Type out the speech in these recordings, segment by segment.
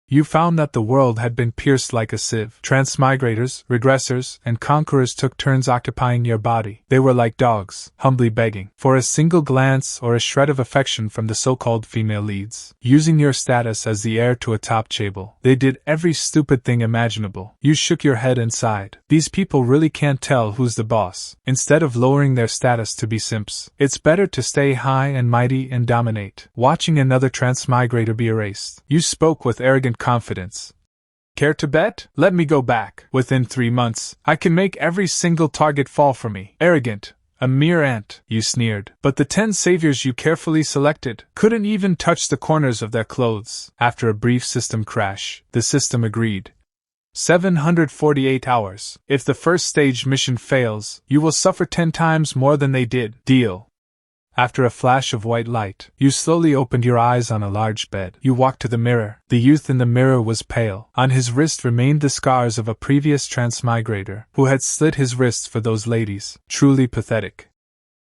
You found that the world had been pierced like a sieve. Transmigrators, regressors, and conquerors took turns occupying your body. They were like dogs, humbly begging for a single glance or a shred of affection from the so-called female leads. Using your status as the heir to a top Chaebol, they did every stupid thing imaginable. You shook your head and sighed. These people really can't tell who's the boss. Instead of lowering their status to be simps, it's better to stay high and mighty and dominate. Watching another transmigrator be erased, you spoke with arrogant confidence. Care to bet? Let me go back. Within 3 months, I can make every single target fall for me. Arrogant. A mere ant, you sneered. But the 10 saviors you carefully selected couldn't even touch the corners of their clothes. After a brief system crash, the system agreed. 748 hours. If the first stage mission fails, you will suffer 10 times more than they did. Deal. After a flash of white light, you slowly opened your eyes on a large bed. You walked to the mirror. The youth in the mirror was pale. On his wrist remained the scars of a previous transmigrator who had slit his wrists for those ladies. Truly pathetic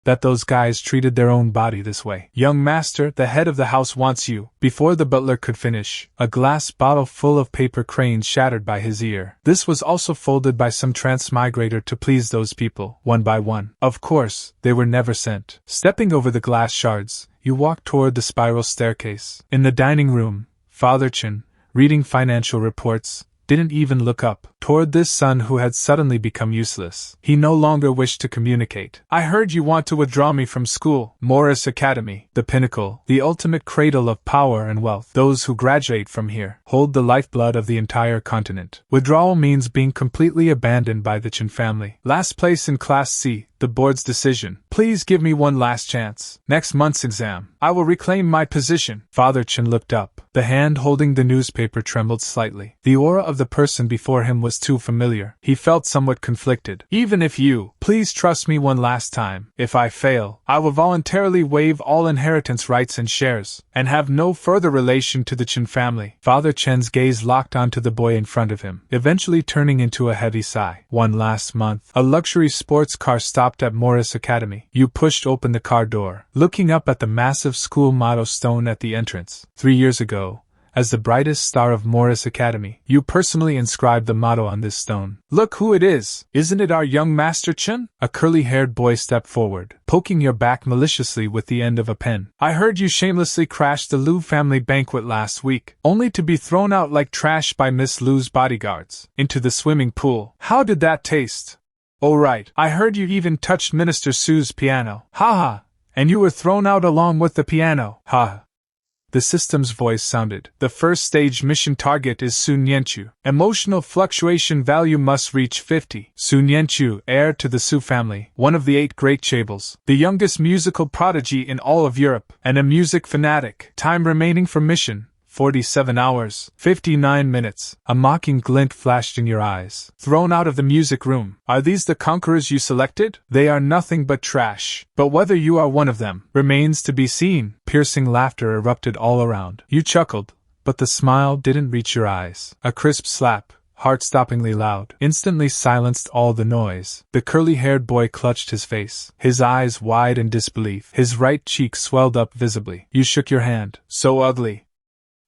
that those guys treated their own body this way. Young master, the head of the house wants you. Before the butler could finish, a glass bottle full of paper cranes shattered by his ear. This was also folded by some transmigrator to please those people, one by one. Of course, they were never sent. Stepping over the glass shards, you walked toward the spiral staircase. In the dining room, Father Chen, reading financial reports, didn't even look up toward this son who had suddenly become useless. He no longer wished to communicate. I heard you want to withdraw me from school. Morris Academy, the pinnacle, the ultimate cradle of power and wealth. Those who graduate from here hold the lifeblood of the entire continent. Withdrawal means being completely abandoned by the Chen family. Last place in Class C, the board's decision. Please give me one last chance. Next month's exam, I will reclaim my position. Father Chen looked up. The hand holding the newspaper trembled slightly. The aura of the person before him was too familiar. He felt somewhat conflicted. Even if you, please trust me one last time. If I fail, I will voluntarily waive all inheritance rights and shares, and have no further relation to the Chen family. Father Chen's gaze locked onto the boy in front of him, eventually turning into a heavy sigh. One last month. A luxury sports car stopped at Morris Academy. You pushed open the car door, looking up at the massive school motto stone at the entrance. 3 years ago, as the brightest star of Morris Academy, you personally inscribed the motto on this stone. Look who it is! Isn't it our young Master Chen? A curly-haired boy stepped forward, poking your back maliciously with the end of a pen. I heard you shamelessly crashed the Liu family banquet last week, only to be thrown out like trash by Miss Liu's bodyguards, into the swimming pool. How did that taste? Oh right, I heard you even touched Minister Su's piano. Ha ha! And you were thrown out along with the piano. Ha! The system's voice sounded. The first stage mission target is Sun Yanchu. Emotional fluctuation value must reach 50. Sun Yanchu, heir to the Su family, one of the 8 great Chaebols, the youngest musical prodigy in all of Europe, and a music fanatic. Time remaining for mission, 47 hours, 59 minutes. A mocking glint flashed in your eyes. Thrown out of the music room. Are these the conquerors you selected? They are nothing but trash. But whether you are one of them remains to be seen. Piercing laughter erupted all around. You chuckled, but the smile didn't reach your eyes. A crisp slap, heart-stoppingly loud, instantly silenced all the noise. The curly-haired boy clutched his face, his eyes wide in disbelief. His right cheek swelled up visibly. You shook your hand. So ugly.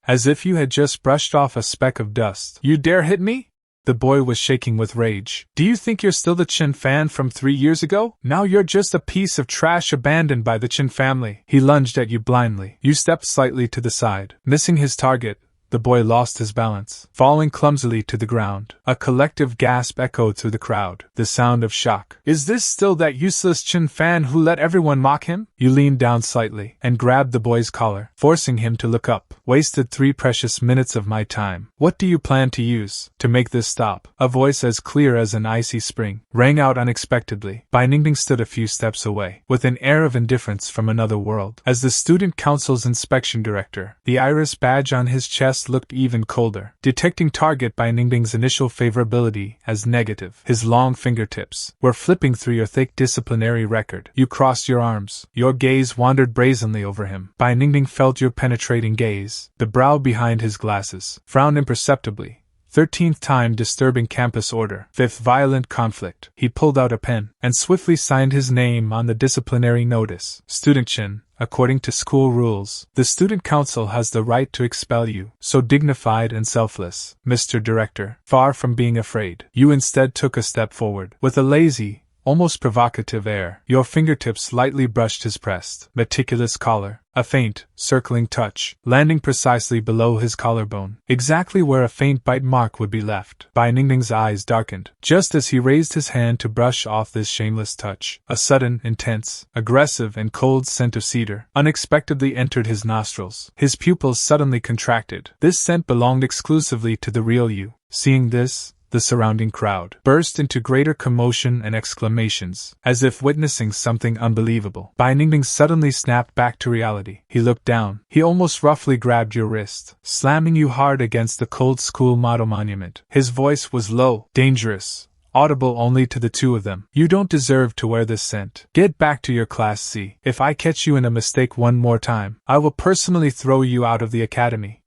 As if you had just brushed off a speck of dust. You dare hit me? The boy was shaking with rage. Do you think you're still the Chen fan from 3 years ago? Now you're just a piece of trash abandoned by the Chen family. He lunged at you blindly. You stepped slightly to the side. Missing his target, the boy lost his balance, falling clumsily to the ground. A collective gasp echoed through the crowd, the sound of shock. Is this still that useless Chen fan who let everyone mock him? You leaned down slightly and grabbed the boy's collar, forcing him to look up. Wasted 3 precious minutes of my time. What do you plan to use to make this stop? A voice as clear as an icy spring rang out unexpectedly. Bai Ningning stood a few steps away, with an air of indifference from another world. As the student council's inspection director, the iris badge on his chest looked even colder. Detecting target by Ningbing's initial favorability as negative, his long fingertips were flipping through your thick disciplinary record. You crossed your arms. Your gaze wandered brazenly over him. Bai Ningbing felt your penetrating gaze. The brow behind his glasses frowned imperceptibly, 13th time disturbing campus order. 5th violent conflict. He pulled out a pen and swiftly signed his name on the disciplinary notice. Student Chen, according to school rules, the student council has the right to expel you. So dignified and selfless, Mr. Director, far from being afraid, you instead took a step forward. With a lazy, almost provocative air, your fingertips lightly brushed his pressed, meticulous collar, a faint, circling touch, landing precisely below his collarbone, exactly where a faint bite mark would be left. Bai Ningning's eyes darkened, just as he raised his hand to brush off this shameless touch. A sudden, intense, aggressive and cold scent of cedar unexpectedly entered his nostrils. His pupils suddenly contracted. This scent belonged exclusively to the real you. Seeing this, the surrounding crowd burst into greater commotion and exclamations, as if witnessing something unbelievable. Bai Ningning suddenly snapped back to reality. He looked down. He almost roughly grabbed your wrist, slamming you hard against the cold school motto monument. His voice was low, dangerous, audible only to the two of them. You don't deserve to wear this scent. Get back to your class C. If I catch you in a mistake one more time, I will personally throw you out of the academy.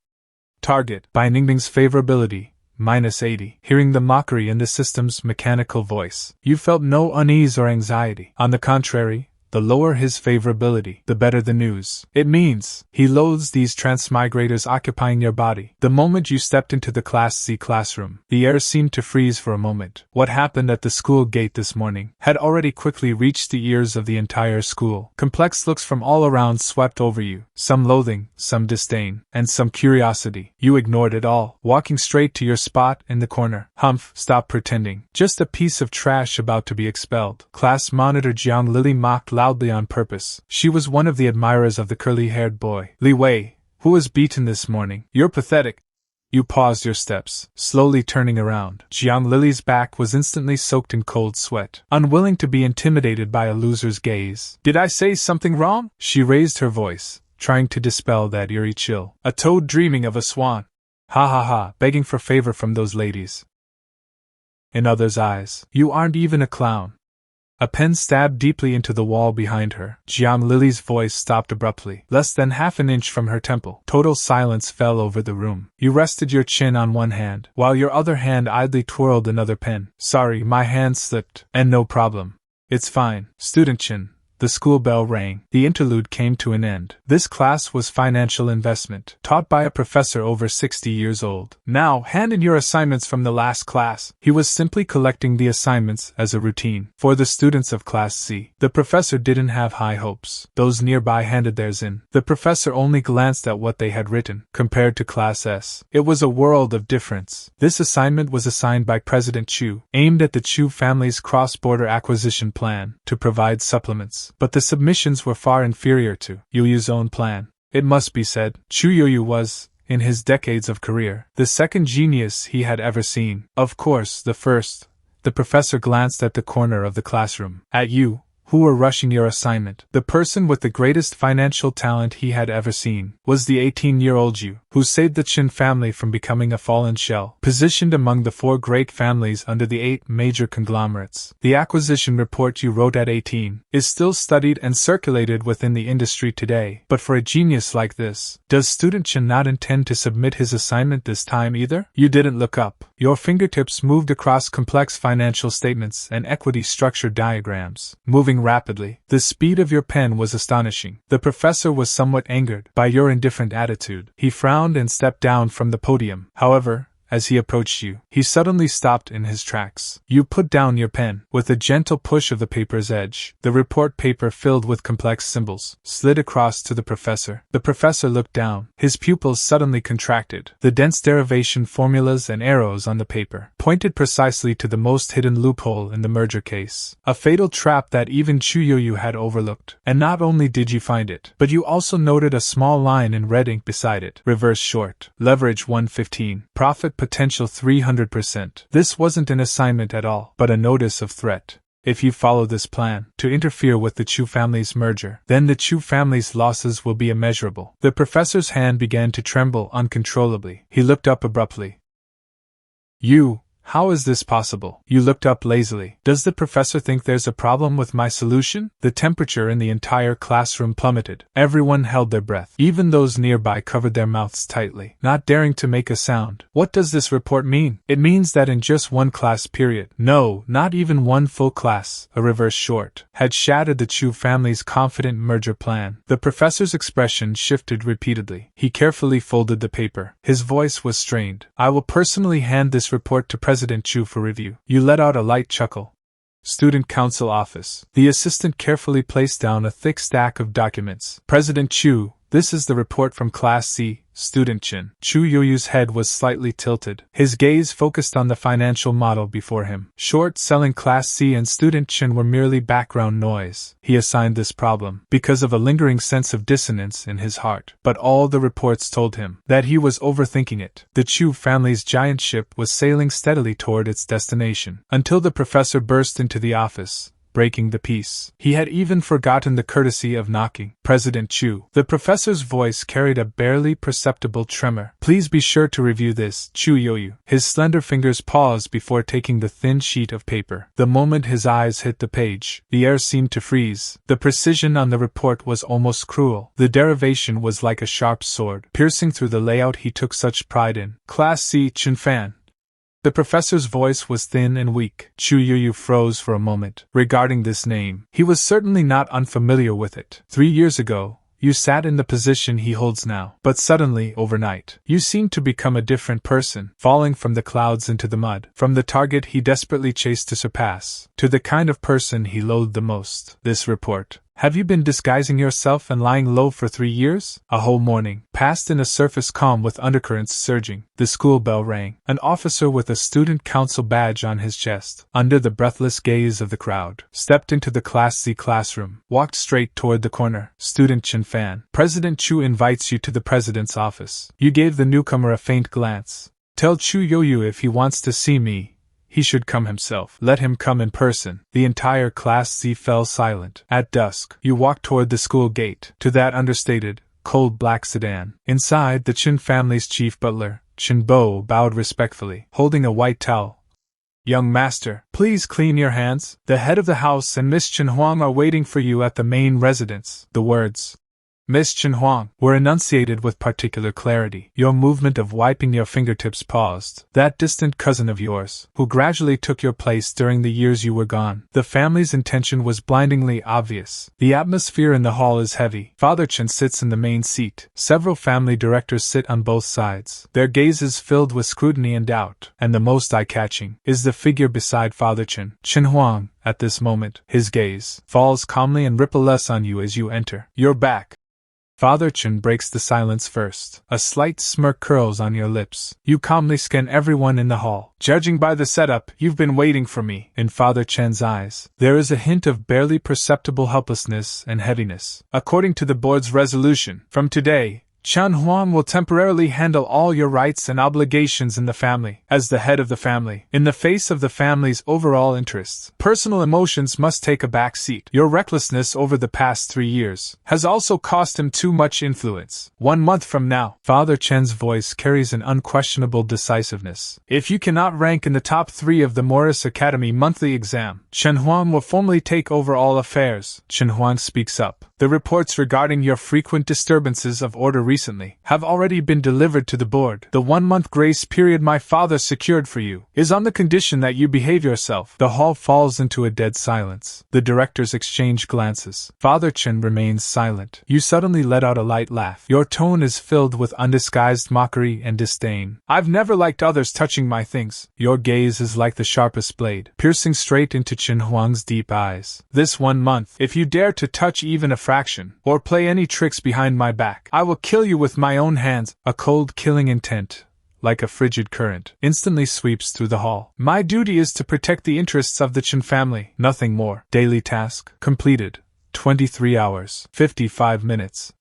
Target. Bai Ningning's favorability. -80. Hearing the mockery in the system's mechanical voice, you felt no unease or anxiety. On the contrary, the lower his favorability, the better the news. It means he loathes these transmigrators occupying your body. The moment you stepped into the Class C classroom, the air seemed to freeze for a moment. What happened at the school gate this morning had already quickly reached the ears of the entire school. Complex looks from all around swept over you, some loathing, some disdain, and some curiosity. You ignored it all, walking straight to your spot in the corner. Humph, stop pretending. Just a piece of trash about to be expelled. Class monitor Jiang Lily mocked loudly on purpose. She was one of the admirers of the curly-haired boy. Li Wei, who was beaten this morning. You're pathetic. You paused your steps, slowly turning around. Jiang Lily's back was instantly soaked in cold sweat, unwilling to be intimidated by a loser's gaze. Did I say something wrong? She raised her voice, trying to dispel that eerie chill. A toad dreaming of a swan. Ha ha ha, begging for favor from those ladies. In others' eyes, you aren't even a clown. A pen stabbed deeply into the wall behind her. Jiang Lily's voice stopped abruptly, less than half an inch from her temple. Total silence fell over the room. You rested your chin on one hand, while your other hand idly twirled another pen. Sorry, my hand slipped. And no problem. It's fine. Student Chen. The school bell rang. The interlude came to an end. This class was financial investment, taught by a professor over 60 years old. Now, hand in your assignments from the last class. He was simply collecting the assignments as a routine. For the students of Class C, the professor didn't have high hopes. Those nearby handed theirs in. The professor only glanced at what they had written. Compared to Class S, it was a world of difference. This assignment was assigned by President Chu, aimed at the Chu family's cross-border acquisition plan, to provide supplements. But the submissions were far inferior to Youyu's own plan. It must be said, Chu Yoyu was, in his decades of career, the second genius he had ever seen. Of course, the first. The professor glanced at the corner of the classroom. At you, who were rushing your assignment. The person with the greatest financial talent he had ever seen was the 18-year-old Yu, who saved the Chen family from becoming a fallen shell. Positioned among the 4 great families under the 8 major conglomerates, the acquisition report you wrote at 18 is still studied and circulated within the industry today. But for a genius like this, does student Chen not intend to submit his assignment this time either? You didn't look up. Your fingertips moved across complex financial statements and equity structure diagrams, moving rapidly. The speed of your pen was astonishing. The professor was somewhat angered by your indifferent attitude. He frowned and stepped down from the podium. However, as he approached you, he suddenly stopped in his tracks. You put down your pen. With a gentle push of the paper's edge, the report paper filled with complex symbols slid across to the professor. The professor looked down. His pupils suddenly contracted. The dense derivation formulas and arrows on the paper pointed precisely to the most hidden loophole in the merger case. A fatal trap that even Chu Yoyu had overlooked. And not only did you find it, but you also noted a small line in red ink beside it. Reverse short. Leverage 115. Profit potential 300%. This wasn't an assignment at all, but a notice of threat. If you follow this plan to interfere with the Chu family's merger, then the Chu family's losses will be immeasurable. The professor's hand began to tremble uncontrollably. He looked up abruptly. You, How is this possible? You looked up lazily. Does the professor think there's a problem with my solution? The temperature in the entire classroom plummeted. Everyone held their breath. Even those nearby covered their mouths tightly, not daring to make a sound. What does this report mean? It means that in just one class period, no, not even one full class, a reverse short, had shattered the Chu family's confident merger plan. The professor's expression shifted repeatedly. He carefully folded the paper. His voice was strained. I will personally hand this report to President Chu for review. You let out a light chuckle. Student Council Office. The assistant carefully placed down a thick stack of documents. President Chu, this is the report from Class C, Student Chen. Chu Yoyu's head was slightly tilted. His gaze focused on the financial model before him. Short-selling Class C and Student Chen were merely background noise. He assigned this problem because of a lingering sense of dissonance in his heart. But all the reports told him that he was overthinking it. The Chu family's giant ship was sailing steadily toward its destination, until the professor burst into the office, breaking the peace. He had even forgotten the courtesy of knocking. President Chu. The professor's voice carried a barely perceptible tremor. Please be sure to review this, Chu Yoyu. His slender fingers paused before taking the thin sheet of paper. The moment his eyes hit the page, the air seemed to freeze. The precision on the report was almost cruel. The derivation was like a sharp sword, piercing through the layout he took such pride in. Class C Chen Fan. The professor's voice was thin and weak. Chu Yuyu froze for a moment, regarding this name. He was certainly not unfamiliar with it. 3 years ago, you sat in the position he holds now. But suddenly, overnight, you seemed to become a different person, falling from the clouds into the mud, from the target he desperately chased to surpass, to the kind of person he loathed the most. This report. Have you been disguising yourself and lying low for 3 years? A whole morning passed in a surface calm with undercurrents surging. The school bell rang. An officer with a student council badge on his chest, under the breathless gaze of the crowd, stepped into the Class C classroom, walked straight toward the corner. Student Chen Fan. President Chu invites you to the president's office. You gave the newcomer a faint glance. Tell Chu Yoyu if he wants to see me, he should come himself. Let him come in person. The entire Class C fell silent. At dusk, you walked toward the school gate, to that understated, cold black sedan. Inside, the Chen family's chief butler, Chen Bo, bowed respectfully, holding a white towel. Young master, please clean your hands. The head of the house and Miss Chen Huang are waiting for you at the main residence. The words, Miss Chen Huang, were enunciated with particular clarity. Your movement of wiping your fingertips paused. That distant cousin of yours, who gradually took your place during the years you were gone. The family's intention was blindingly obvious. The atmosphere in the hall is heavy. Father Chen sits in the main seat. Several family directors sit on both sides, their gazes filled with scrutiny and doubt. And the most eye-catching is the figure beside Father Chen. Chen Huang, at this moment, his gaze falls calmly and rippleless on you as you enter. Your back. Father Chen breaks the silence first. A slight smirk curls on your lips. You calmly scan everyone in the hall. Judging by the setup, you've been waiting for me. In Father Chen's eyes, there is a hint of barely perceptible helplessness and heaviness. According to the board's resolution, from today, Chen Huang will temporarily handle all your rights and obligations in the family. As the head of the family, in the face of the family's overall interests, personal emotions must take a back seat. Your recklessness over the past 3 years has also cost him too much influence. 1 month from now, Father Chen's voice carries an unquestionable decisiveness. If you cannot rank in the top 3 of the Morris Academy monthly exam, Chen Huang will formally take over all affairs. Chen Huang speaks up. The reports regarding your frequent disturbances of order recently have already been delivered to the board. The 1-month grace period my father secured for you is on the condition that you behave yourself. The hall falls into a dead silence. The directors exchange glances. Father Chen remains silent. You suddenly let out a light laugh. Your tone is filled with undisguised mockery and disdain. I've never liked others touching my things. Your gaze is like the sharpest blade, piercing straight into Chen Huang's deep eyes. This 1 month, if you dare to touch even a fraction, or play any tricks behind my back, I will kill you with my own hands. A cold killing intent, like a frigid current, instantly sweeps through the hall. My duty is to protect the interests of the Chen family, nothing more. Daily task completed. 23 hours, 55 minutes.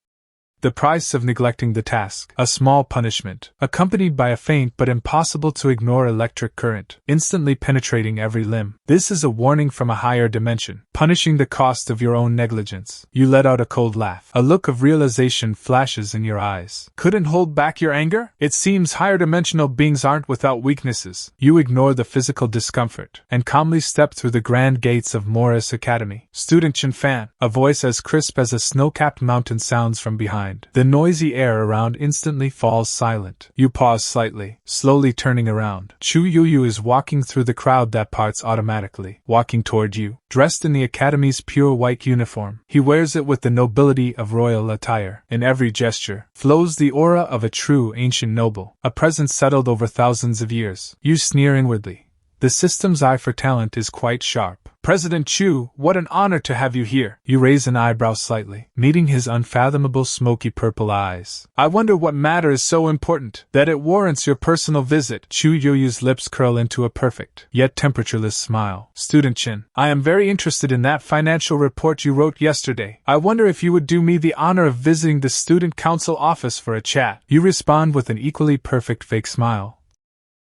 The price of neglecting the task. A small punishment, accompanied by a faint but impossible to ignore electric current, instantly penetrating every limb. This is a warning from a higher dimension, punishing the cost of your own negligence. You let out a cold laugh. A look of realization flashes in your eyes. Couldn't hold back your anger? It seems higher dimensional beings aren't without weaknesses. You ignore the physical discomfort, and calmly step through the grand gates of Morris Academy. Student Chen Fan, a voice as crisp as a snow-capped mountain sounds from behind. The noisy air around instantly falls silent. You pause slightly, slowly turning around. Chu Yuyu is walking through the crowd that parts automatically, walking toward you, dressed in the Academy's pure white uniform. He wears it with the nobility of royal attire. In every gesture flows the aura of a true ancient noble, a presence settled over thousands of years. You sneer inwardly. The system's eye for talent is quite sharp. President Chu, what an honor to have you here. You raise an eyebrow slightly, meeting his unfathomable smoky purple eyes. I wonder what matter is so important that it warrants your personal visit. Chu Yuyu's lips curl into a perfect, yet temperatureless smile. Student Chen, I am very interested in that financial report you wrote yesterday. I wonder if you would do me the honor of visiting the student council office for a chat. You respond with an equally perfect fake smile.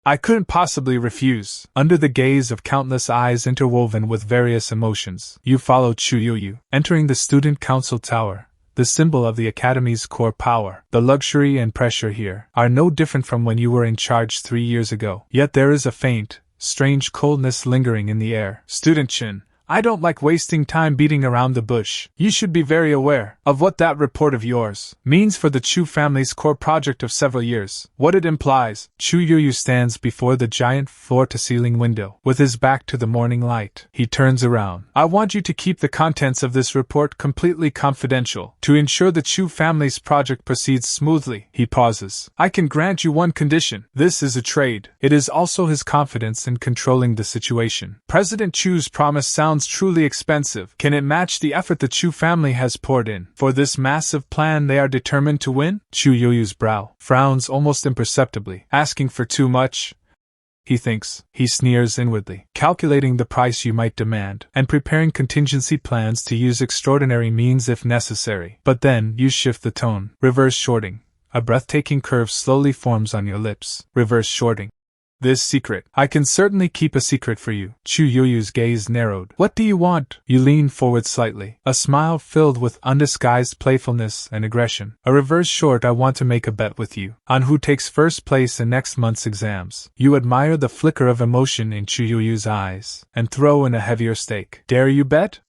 I couldn't possibly refuse. Under the gaze of countless eyes interwoven with various emotions, you follow Chu Yuyu, entering the student council tower, the symbol of the Academy's core power. The luxury and pressure here are no different from when you were in charge 3 years ago. Yet there is a faint, strange coldness lingering in the air. Student Chen, I don't like wasting time beating around the bush. You should be very aware of what that report of yours means for the Chu family's core project of several years. What it implies. Chu Yuyu stands before the giant floor-to-ceiling window, with his back to the morning light. He turns around. I want you to keep the contents of this report completely confidential, to ensure the Chu family's project proceeds smoothly. He pauses. I can grant you one condition. This is a trade. It is also his confidence in controlling the situation. President Chu's promise sounds truly expensive. Can it match the effort the Chu family has poured in? For this massive plan they are determined to win? Chu Yuyu's brow frowns almost imperceptibly. Asking for too much? He thinks. He sneers inwardly, calculating the price you might demand, and preparing contingency plans to use extraordinary means if necessary. But then, you shift the tone. Reverse shorting. A breathtaking curve slowly forms on your lips. Reverse shorting. This secret. I can certainly keep a secret for you. Chu Yuyu's gaze narrowed. What do you want? You lean forward slightly, a smile filled with undisguised playfulness and aggression. A reverse short. I want to make a bet with you on who takes first place in next month's exams. You admire the flicker of emotion in Chu Yuyu's eyes, and throw in a heavier stake. Dare you bet?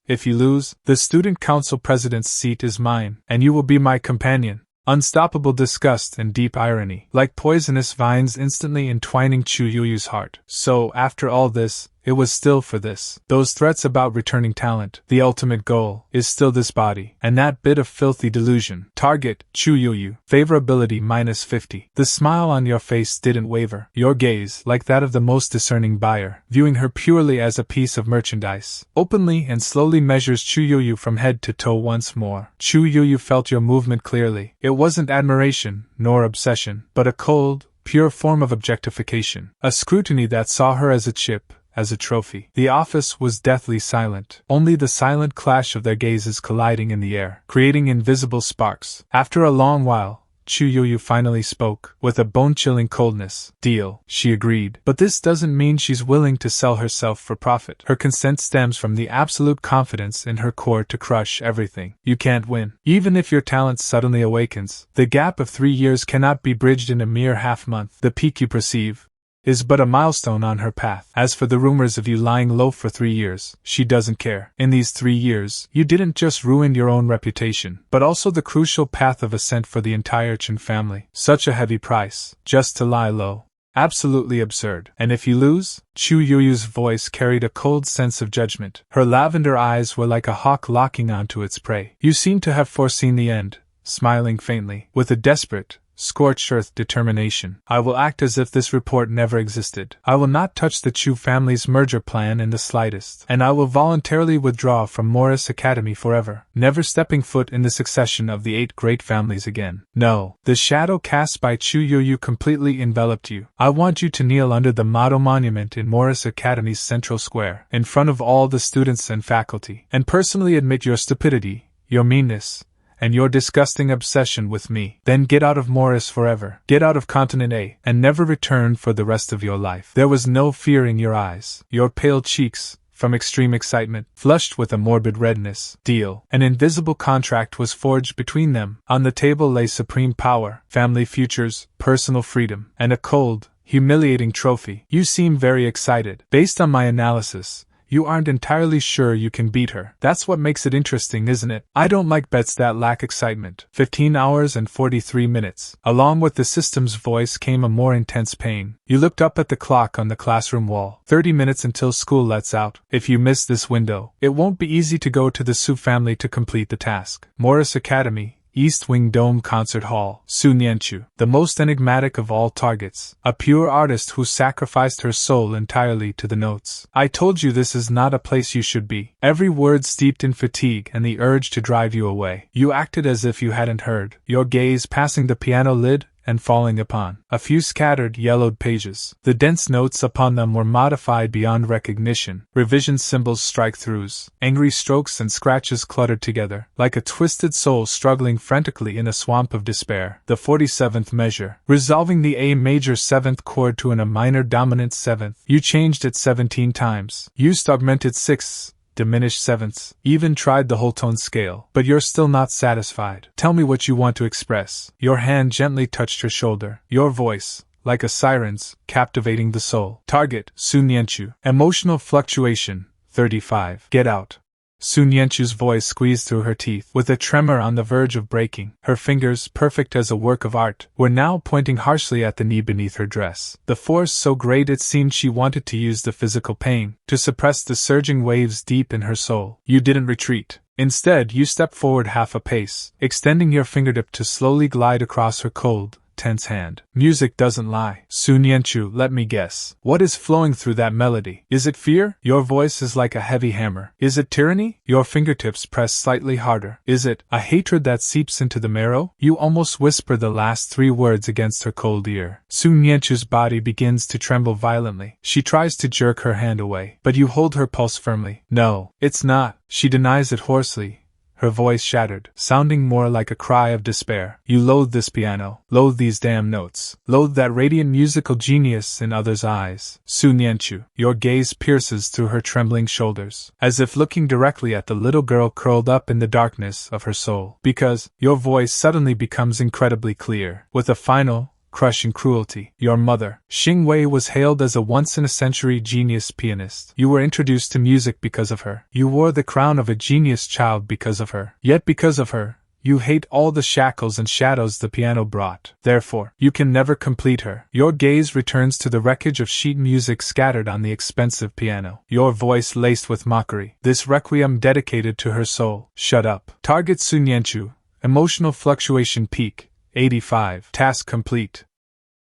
If you lose, the student council president's seat is mine, and you will be my companion. Unstoppable disgust and deep irony, like poisonous vines instantly entwining Chu Yuyu's heart. So, after all this, it was still for this. Those threats about returning talent. The ultimate goal is still this body, and that bit of filthy delusion. Target, Chu Yuyu. Favorability -50. The smile on your face didn't waver. Your gaze, like that of the most discerning buyer, viewing her purely as a piece of merchandise, openly and slowly measures Chu Yuyu from head to toe once more. Chu Yuyu felt your movement clearly. It wasn't admiration, nor obsession, but a cold, pure form of objectification. A scrutiny that saw her as a chip, as a trophy. The office was deathly silent, only the silent clash of their gazes colliding in the air, creating invisible sparks. After a long while, Chu Yuyu finally spoke, with a bone-chilling coldness. Deal, she agreed. But this doesn't mean she's willing to sell herself for profit. Her consent stems from the absolute confidence in her core to crush everything. You can't win. Even if your talent suddenly awakens, the gap of 3 years cannot be bridged in a mere half-month. The peak you perceive is but a milestone on her path. As for the rumors of you lying low for 3 years, she doesn't care. In these 3 years, you didn't just ruin your own reputation, but also the crucial path of ascent for the entire Chen family. Such a heavy price, just to lie low. Absolutely absurd. And if you lose? Chu Yuyu's voice carried a cold sense of judgment. Her lavender eyes were like a hawk locking onto its prey. You seem to have foreseen the end, smiling faintly, with a desperate, scorched earth determination. I will act as if this report never existed. I will not touch the Chu family's merger plan in the slightest, and I will voluntarily withdraw from Morris Academy forever, never stepping foot in the succession of the 8 great families again. No, the shadow cast by Chu Yuyu completely enveloped you. I want you to kneel under the motto monument in Morris Academy's central square, in front of all the students and faculty, and personally admit your stupidity, your meanness, and your disgusting obsession with me. Then get out of Morris forever. Get out of Continent A, and never return for the rest of your life. There was no fear in your eyes. Your pale cheeks, from extreme excitement, flushed with a morbid redness. Deal. An invisible contract was forged between them. On the table lay supreme power, family futures, personal freedom, and a cold, humiliating trophy. You seem very excited. Based on my analysis, you aren't entirely sure you can beat her. That's what makes it interesting, isn't it? I don't like bets that lack excitement. 15 hours and 43 minutes. Along with the system's voice came a more intense pain. You looked up at the clock on the classroom wall. 30 minutes until school lets out. If you miss this window, it won't be easy to go to the Su family to complete the task. Morris Academy, East Wing Dome Concert Hall. Su Nianchu, the most enigmatic of all targets. A pure artist who sacrificed her soul entirely to the notes. I told you this is not a place you should be. Every word steeped in fatigue and the urge to drive you away. You acted as if you hadn't heard, your gaze passing the piano lid and falling upon a few scattered, yellowed pages. The dense notes upon them were modified beyond recognition. Revision symbols, strike-throughs, angry strokes and scratches cluttered together, like a twisted soul struggling frantically in a swamp of despair. The 47th measure, resolving the A major 7th chord to an A minor dominant 7th. You changed it 17 times. Used augmented 6ths, diminished 7ths, even tried the whole tone scale, but you're still not satisfied. Tell me what you want to express. Your hand gently touched her shoulder. Your voice, like a siren's, captivating the soul. Target, Su Nianchu. Emotional fluctuation, 35. Get out. Su Nianchu's voice squeezed through her teeth. With a tremor on the verge of breaking, her fingers, perfect as a work of art, were now pointing harshly at the knee beneath her dress. The force so great it seemed she wanted to use the physical pain to suppress the surging waves deep in her soul. You didn't retreat. Instead, you stepped forward half a pace, extending your fingertip to slowly glide across her cold, tense hand. Music doesn't lie. Su Nianchu, let me guess. What is flowing through that melody? Is it fear? Your voice is like a heavy hammer. Is it tyranny? Your fingertips press slightly harder. Is it a hatred that seeps into the marrow? You almost whisper the last 3 words against her cold ear. Su Nianchu's body begins to tremble violently. She tries to jerk her hand away, but you hold her pulse firmly. No, it's not. She denies it hoarsely, her voice shattered, sounding more like a cry of despair. You loathe this piano, loathe these damn notes, loathe that radiant musical genius in others' eyes. Su Nianchu, your gaze pierces through her trembling shoulders, as if looking directly at the little girl curled up in the darkness of her soul. Because, your voice suddenly becomes incredibly clear, with a final, crushing cruelty. Your mother, Xing Wei, was hailed as a once-in-a-century genius pianist. You were introduced to music because of her. You wore the crown of a genius child because of her. Yet because of her, you hate all the shackles and shadows the piano brought. Therefore, you can never complete her. Your gaze returns to the wreckage of sheet music scattered on the expensive piano. Your voice laced with mockery. This requiem dedicated to her soul. Shut up. Target Su Nianchu. Emotional fluctuation peak. 85. Task complete.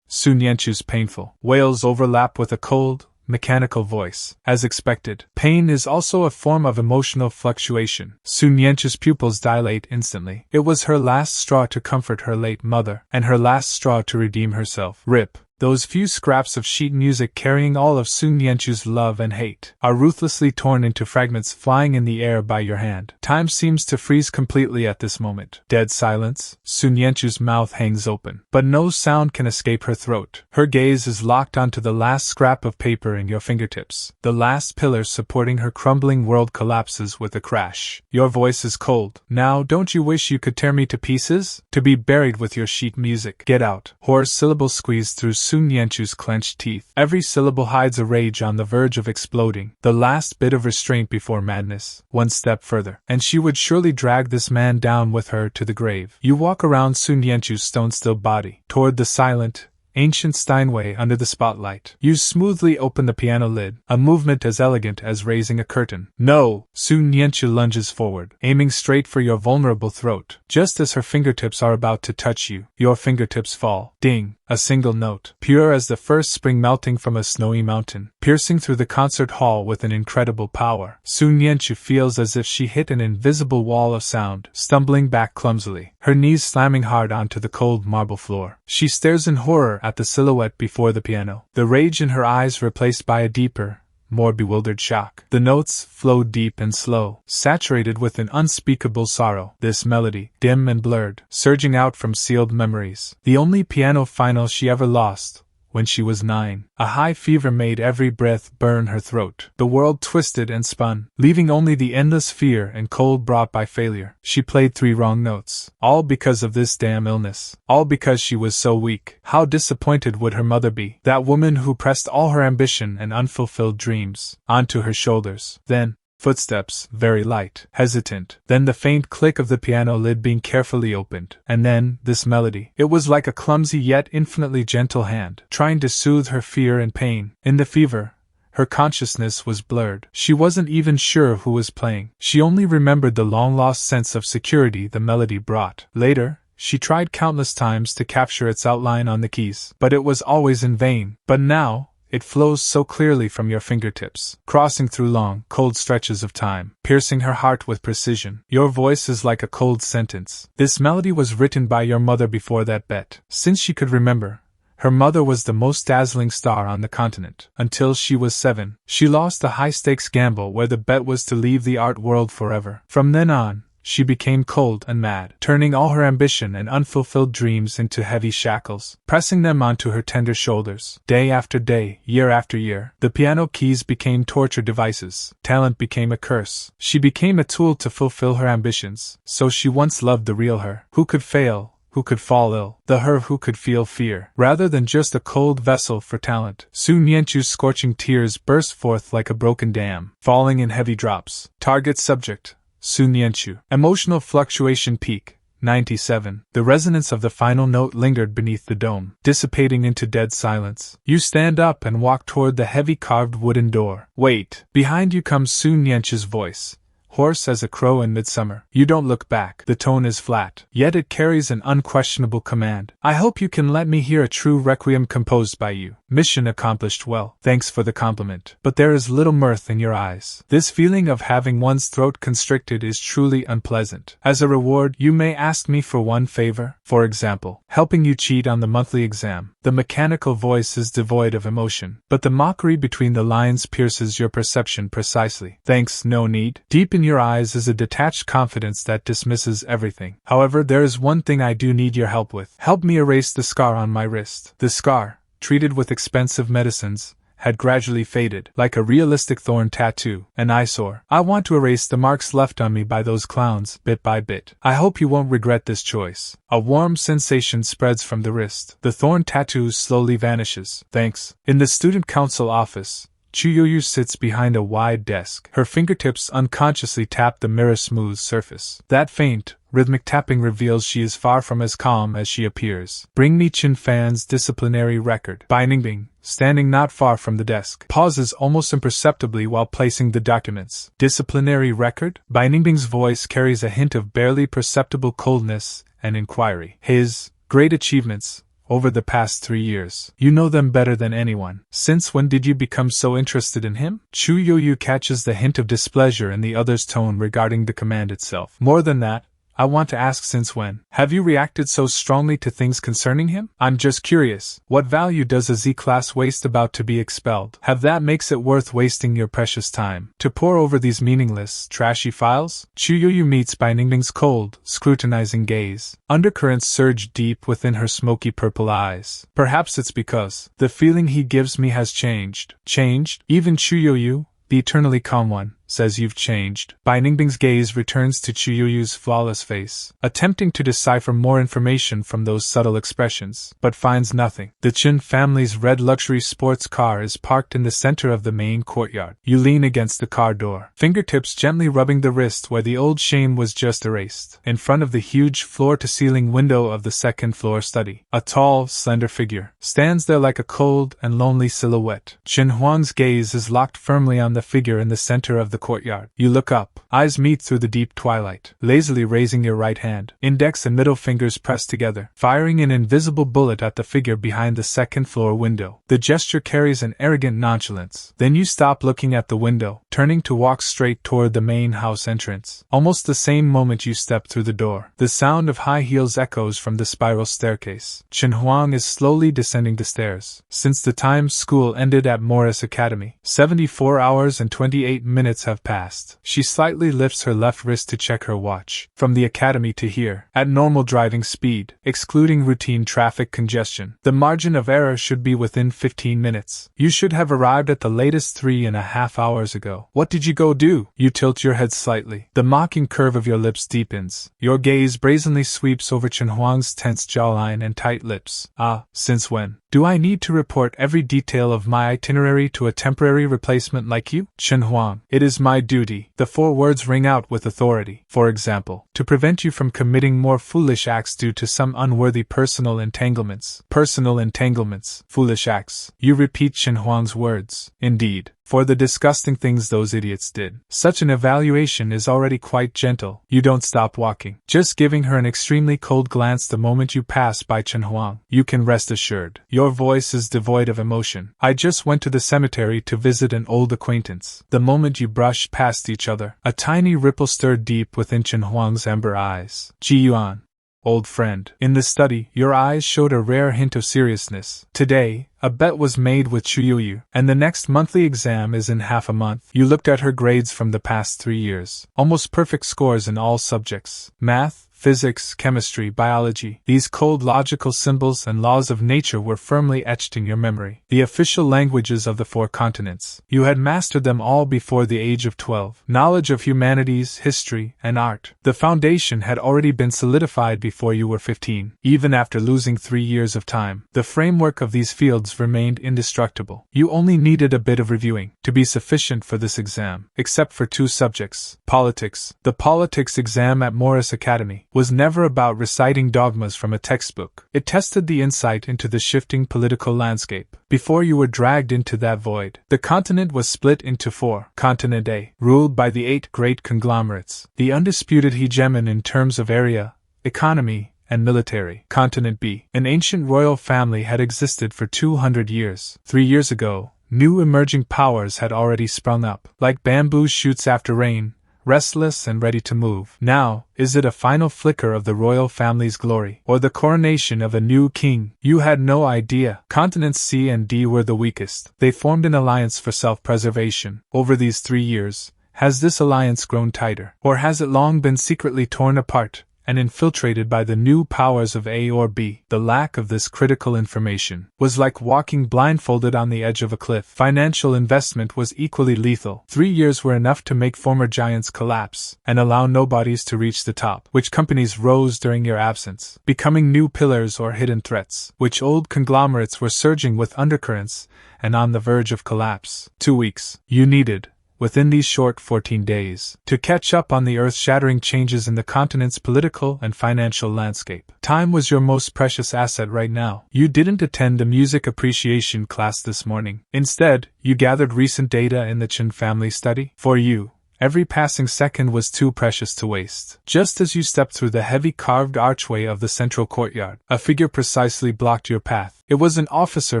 Su Nianchu's painful wails overlap with a cold, mechanical voice. As expected, pain is also a form of emotional fluctuation. Su Nianchu's pupils dilate instantly. It was her last straw to comfort her late mother, and her last straw to redeem herself. Rip. Those few scraps of sheet music carrying all of Su Nianchu's love and hate are ruthlessly torn into fragments flying in the air by your hand. Time seems to freeze completely at this moment. Dead silence. Su Nianchu's mouth hangs open, but no sound can escape her throat. Her gaze is locked onto the last scrap of paper in your fingertips. The last pillar supporting her crumbling world collapses with a crash. Your voice is cold. Now, don't you wish you could tear me to pieces? To be buried with your sheet music. Get out. Hoarse syllables squeeze through Su Nianchu's clenched teeth. Every syllable hides a rage on the verge of exploding. The last bit of restraint before madness. One step further, and she would surely drag this man down with her to the grave. You walk around Su Nianchu's stone-still body, toward the silent, ancient Steinway under the spotlight. You smoothly open the piano lid, a movement as elegant as raising a curtain. No! Su Nianchu lunges forward, aiming straight for your vulnerable throat. Just as her fingertips are about to touch you, your fingertips fall. Ding! A single note, pure as the first spring melting from a snowy mountain, piercing through the concert hall with an incredible power. Su Nianchu feels as if she hit an invisible wall of sound, stumbling back clumsily, her knees slamming hard onto the cold marble floor. She stares in horror at the silhouette before the piano, the rage in her eyes replaced by a deeper, more bewildered shock. The notes flowed deep and slow, saturated with an unspeakable sorrow. This melody, dim and blurred, surging out from sealed memories. The only piano final she ever lost, when she was 9. A high fever made every breath burn her throat. The world twisted and spun, leaving only the endless fear and cold brought by failure. She played 3 wrong notes. All because of this damn illness. All because she was so weak. How disappointed would her mother be? That woman who pressed all her ambition and unfulfilled dreams onto her shoulders. Then, footsteps, very light, hesitant. Then the faint click of the piano lid being carefully opened. And then, this melody. It was like a clumsy yet infinitely gentle hand, trying to soothe her fear and pain. In the fever, her consciousness was blurred. She wasn't even sure who was playing. She only remembered the long-lost sense of security the melody brought. Later, she tried countless times to capture its outline on the keys, but it was always in vain. But now, it flows so clearly from your fingertips, crossing through long, cold stretches of time, piercing her heart with precision. Your voice is like a cold sentence. This melody was written by your mother before that bet. Since she could remember, her mother was the most dazzling star on the continent. Until she was 7, she lost a high-stakes gamble where the bet was to leave the art world forever. From then on, she became cold and mad, turning all her ambition and unfulfilled dreams into heavy shackles, pressing them onto her tender shoulders. Day after day, year after year, the piano keys became torture devices. Talent became a curse. She became a tool to fulfill her ambitions. So she once loved the real her, who could fail, who could fall ill, the her who could feel fear, rather than just a cold vessel for talent. Su Nianchu's scorching tears burst forth like a broken dam, falling in heavy drops. Target subject: Su Nianchu. Emotional fluctuation peak, 97. The resonance of the final note lingered beneath the dome, dissipating into dead silence. You stand up and walk toward the heavy carved wooden door. Wait. Behind you comes Su Nianchu's voice, hoarse as a crow in midsummer. You don't look back. The tone is flat, yet it carries an unquestionable command. I hope you can let me hear a true requiem composed by you. Mission accomplished well. Thanks for the compliment. But there is little mirth in your eyes. This feeling of having one's throat constricted is truly unpleasant. As a reward, you may ask me for one favor. For example, helping you cheat on the monthly exam. The mechanical voice is devoid of emotion, but the mockery between the lines pierces your perception precisely. Thanks, no need. Deep in your eyes is a detached confidence that dismisses everything. However, there is one thing I do need your help with. Help me erase the scar on my wrist. The scar, treated with expensive medicines, had gradually faded, like a realistic thorn tattoo, an eyesore. I want to erase the marks left on me by those clowns, bit by bit. I hope you won't regret this choice. A warm sensation spreads from the wrist. The thorn tattoo slowly vanishes. Thanks. In the student council office, Chuyoyu sits behind a wide desk. Her fingertips unconsciously tap the mirror-smooth surface. That faint, rhythmic tapping reveals she is far from as calm as she appears. Bring me Chen Fan's disciplinary record. Bai Ningbing, standing not far from the desk, pauses almost imperceptibly while placing the documents. Disciplinary record? Bai Ningbing's voice carries a hint of barely perceptible coldness and inquiry. His great achievements over the past 3 years. You know them better than anyone. Since when did you become so interested in him? Chu Yoyu catches the hint of displeasure in the other's tone regarding the command itself. More than that, I want to ask, since when have you reacted so strongly to things concerning him? I'm just curious. What value does a Z-class waste about to be expelled have that makes it worth wasting your precious time to pore over these meaningless, trashy files? Chuyoyu meets Bai Ningbing's cold, scrutinizing gaze. Undercurrents surge deep within her smoky purple eyes. Perhaps it's because the feeling he gives me has changed. Changed? Even Chuyoyu, the eternally calm one, says you've changed. Bai Ningbing's gaze returns to Chuyoyu's flawless face, attempting to decipher more information from those subtle expressions, but finds nothing. The Chen family's red luxury sports car is parked in the center of the main courtyard. You lean against the car door, fingertips gently rubbing the wrist where the old shame was just erased. In front of the huge floor-to-ceiling window of the second-floor study, a tall, slender figure stands there like a cold and lonely silhouette. Chen Huang's gaze is locked firmly on the figure in the center of the courtyard. You look up. Eyes meet through the deep twilight, lazily raising your right hand, index and middle fingers pressed together, firing an invisible bullet at the figure behind the second-floor window. The gesture carries an arrogant nonchalance. Then you stop looking at the window, turning to walk straight toward the main house entrance. Almost the same moment you step through the door, the sound of high heels echoes from the spiral staircase. Chen Huang is slowly descending the stairs. Since the time school ended at Morris Academy, 74 hours and 28 minutes have passed. She slightly lifts her left wrist to check her watch. From the academy to here, at normal driving speed, excluding routine traffic congestion, the margin of error should be within 15 minutes. You should have arrived at the latest 3.5 hours ago. What did you go do? You tilt your head slightly. The mocking curve of your lips deepens. Your gaze brazenly sweeps over Chen Huang's tense jawline and tight lips. Ah, since when? Do I need to report every detail of my itinerary to a temporary replacement like you? Chen Huang, it is my duty. The 4 words ring out with authority. For example, to prevent you from committing more foolish acts due to some unworthy personal entanglements. Personal entanglements, foolish acts. You repeat Chen Huang's words. Indeed. For the disgusting things those idiots did. Such an evaluation is already quite gentle. You don't stop walking, just giving her an extremely cold glance the moment you pass by Chen Huang. You can rest assured. Your voice is devoid of emotion. I just went to the cemetery to visit an old acquaintance. The moment you brushed past each other, a tiny ripple stirred deep within Chen Huang's amber eyes. Ji Yuan. Old friend. In the study, your eyes showed a rare hint of seriousness. Today, a bet was made with Chuyu, and the next monthly exam is in half a month. You looked at her grades from the past 3 years. Almost perfect scores in all subjects. Math, physics, chemistry, biology. These cold logical symbols and laws of nature were firmly etched in your memory. The official languages of the 4 continents. You had mastered them all before the age of 12. Knowledge of humanities, history, and art. The foundation had already been solidified before you were 15. Even after losing 3 years of time, the framework of these fields remained indestructible. You only needed a bit of reviewing to be sufficient for this exam, except for 2 subjects. Politics. The politics exam at Morris Academy was never about reciting dogmas from a textbook. It tested the insight into the shifting political landscape. Before you were dragged into that void, the continent was split into 4. Continent A, ruled by the 8 great conglomerates, the undisputed hegemon in terms of area, economy, and military. Continent B, an ancient royal family had existed for 200 years. 3 years ago, new emerging powers had already sprung up, like bamboo shoots after rain, restless and ready to move. Now, is it a final flicker of the royal family's glory, or the coronation of a new king? You had no idea. Continents C and D were the weakest. They formed an alliance for self-preservation. Over these 3 years, has this alliance grown tighter, or has it long been secretly torn apart and infiltrated by the new powers of A or B? The lack of this critical information was like walking blindfolded on the edge of a cliff. Financial investment was equally lethal. 3 years were enough to make former giants collapse and allow nobodies to reach the top. Which companies rose during your absence, becoming new pillars or hidden threats? Which old conglomerates were surging with undercurrents and on the verge of collapse? 2 weeks. You needed, within these short 14 days, to catch up on the earth-shattering changes in the continent's political and financial landscape. Time was your most precious asset right now. You didn't attend a music appreciation class this morning. Instead, you gathered recent data in the Chen family study. For you, every passing second was too precious to waste. Just as you stepped through the heavy carved archway of the central courtyard, a figure precisely blocked your path. It was an officer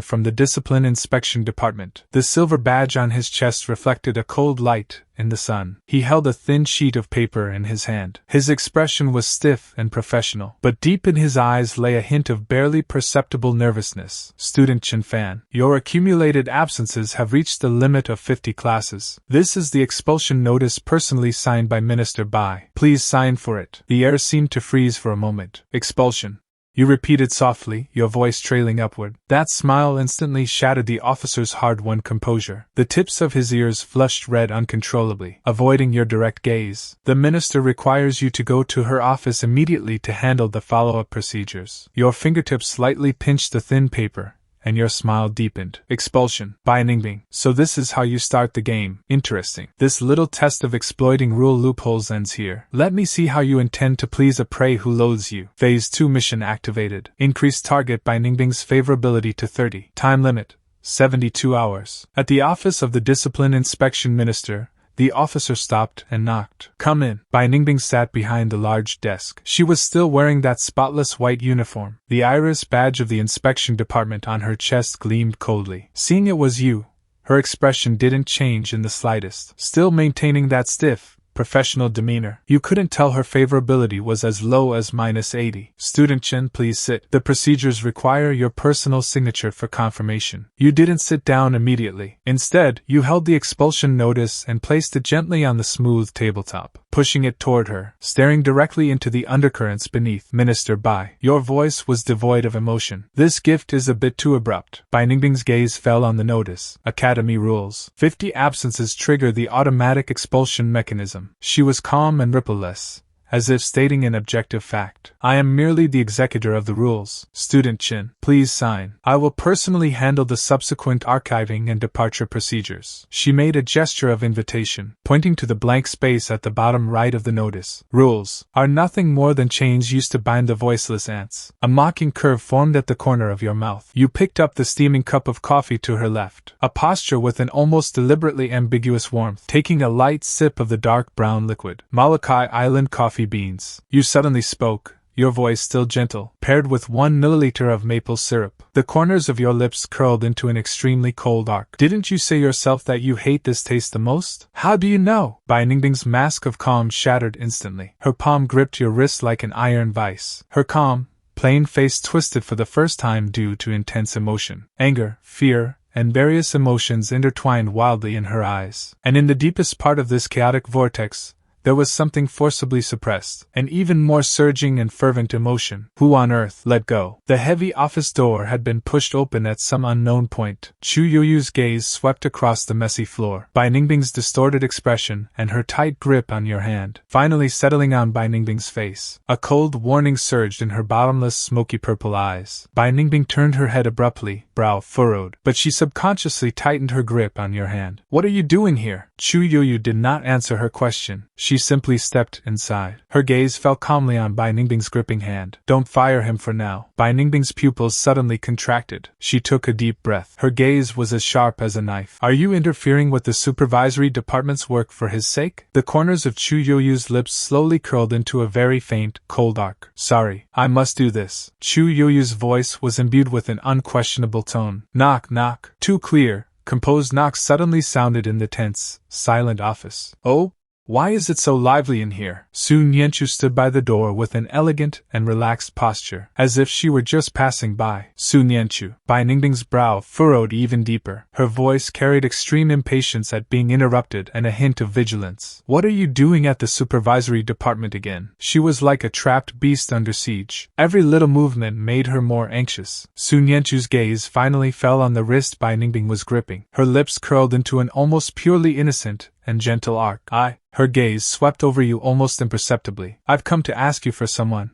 from the Discipline Inspection Department. The silver badge on his chest reflected a cold light in the sun. He held a thin sheet of paper in his hand. His expression was stiff and professional, but deep in his eyes lay a hint of barely perceptible nervousness. Student Chen Fan, your accumulated absences have reached the limit of 50 classes. This is the expulsion notice personally signed by Minister Bai. Please sign for it. The air seemed to freeze for a moment. Expulsion. You repeated softly, your voice trailing upward. That smile instantly shattered the officer's hard-won composure. The tips of his ears flushed red uncontrollably, avoiding your direct gaze. The minister requires you to go to her office immediately to handle the follow-up procedures. Your fingertips slightly pinched the thin paper, and your smile deepened. Expulsion. By Ningbing. So this is how you start the game. Interesting. This little test of exploiting rule loopholes ends here. Let me see how you intend to please a prey who loathes you. Phase 2 mission activated. Increase target by Ningbing's favorability to 30. Time limit, 72 hours. At the office of the Discipline Inspection Minister, the officer stopped and knocked. "Come in." Bai Ningbing sat behind the large desk. She was still wearing that spotless white uniform. The iris badge of the inspection department on her chest gleamed coldly. Seeing it was you, her expression didn't change in the slightest. Still maintaining that stiff, professional demeanor, you couldn't tell her favorability was as low as -80. "Student Chen, please sit. The procedures require your personal signature for confirmation." You didn't sit down immediately. Instead, you held the expulsion notice and placed it gently on the smooth tabletop, pushing it toward her, staring directly into the undercurrents beneath. "Minister Bai." Your voice was devoid of emotion. "This gift is a bit too abrupt." Bai Ningbing's gaze fell on the notice. "Academy rules. 50 absences trigger the automatic expulsion mechanism." She was calm and rippleless, as if stating an objective fact. "I am merely the executor of the rules. Student Chen, please sign. I will personally handle the subsequent archiving and departure procedures." She made a gesture of invitation, pointing to the blank space at the bottom right of the notice. "Rules are nothing more than chains used to bind the voiceless ants." A mocking curve formed at the corner of your mouth. You picked up the steaming cup of coffee to her left, a posture with an almost deliberately ambiguous warmth, taking a light sip of the dark brown liquid. "Molokai Island coffee beans." You suddenly spoke, your voice still gentle, paired with 1 milliliter of maple syrup. The corners of your lips curled into an extremely cold arc. "Didn't you say yourself that you hate this taste the most?" "How do you know?" Bai Ningbing's mask of calm shattered instantly. Her palm gripped your wrist like an iron vice. Her calm, plain face twisted for the first time due to intense emotion. Anger, fear, and various emotions intertwined wildly in her eyes. And in the deepest part of this chaotic vortex, there was something forcibly suppressed, an even more surging and fervent emotion. "Who on earth let go?" The heavy office door had been pushed open at some unknown point. Chu Yoyu's gaze swept across the messy floor. Bai Ningbing's distorted expression and her tight grip on your hand, finally settling on Bai Ningbing's face. A cold warning surged in her bottomless, smoky purple eyes. Bai Ningbing turned her head abruptly, brow furrowed, but she subconsciously tightened her grip on your hand. "What are you doing here?" Chu Yoyu did not answer her question. She simply stepped inside. Her gaze fell calmly on Bai Ningbing's gripping hand. "Don't fire him for now." Bai Ningbing's pupils suddenly contracted. She took a deep breath. Her gaze was as sharp as a knife. "Are you interfering with the supervisory department's work for his sake?" The corners of Chu Yoyu's lips slowly curled into a very faint, cold arc. "Sorry, I must do this." Chu Yoyu's voice was imbued with an unquestionable tone. "Knock, knock." Two clear, composed knocks suddenly sounded in the tense, silent office. "Oh? Why is it so lively in here?" Su Nianchu stood by the door with an elegant and relaxed posture, as if she were just passing by. Su Nianchu. Bai Ningbing's brow furrowed even deeper. Her voice carried extreme impatience at being interrupted and a hint of vigilance. "What are you doing at the supervisory department again?" She was like a trapped beast under siege. Every little movement made her more anxious. Su Nianchu's gaze finally fell on the wrist Bai Ningbing was gripping. Her lips curled into an almost purely innocent and gentle arc. Her gaze swept over you almost imperceptibly. "I've come to ask you for someone.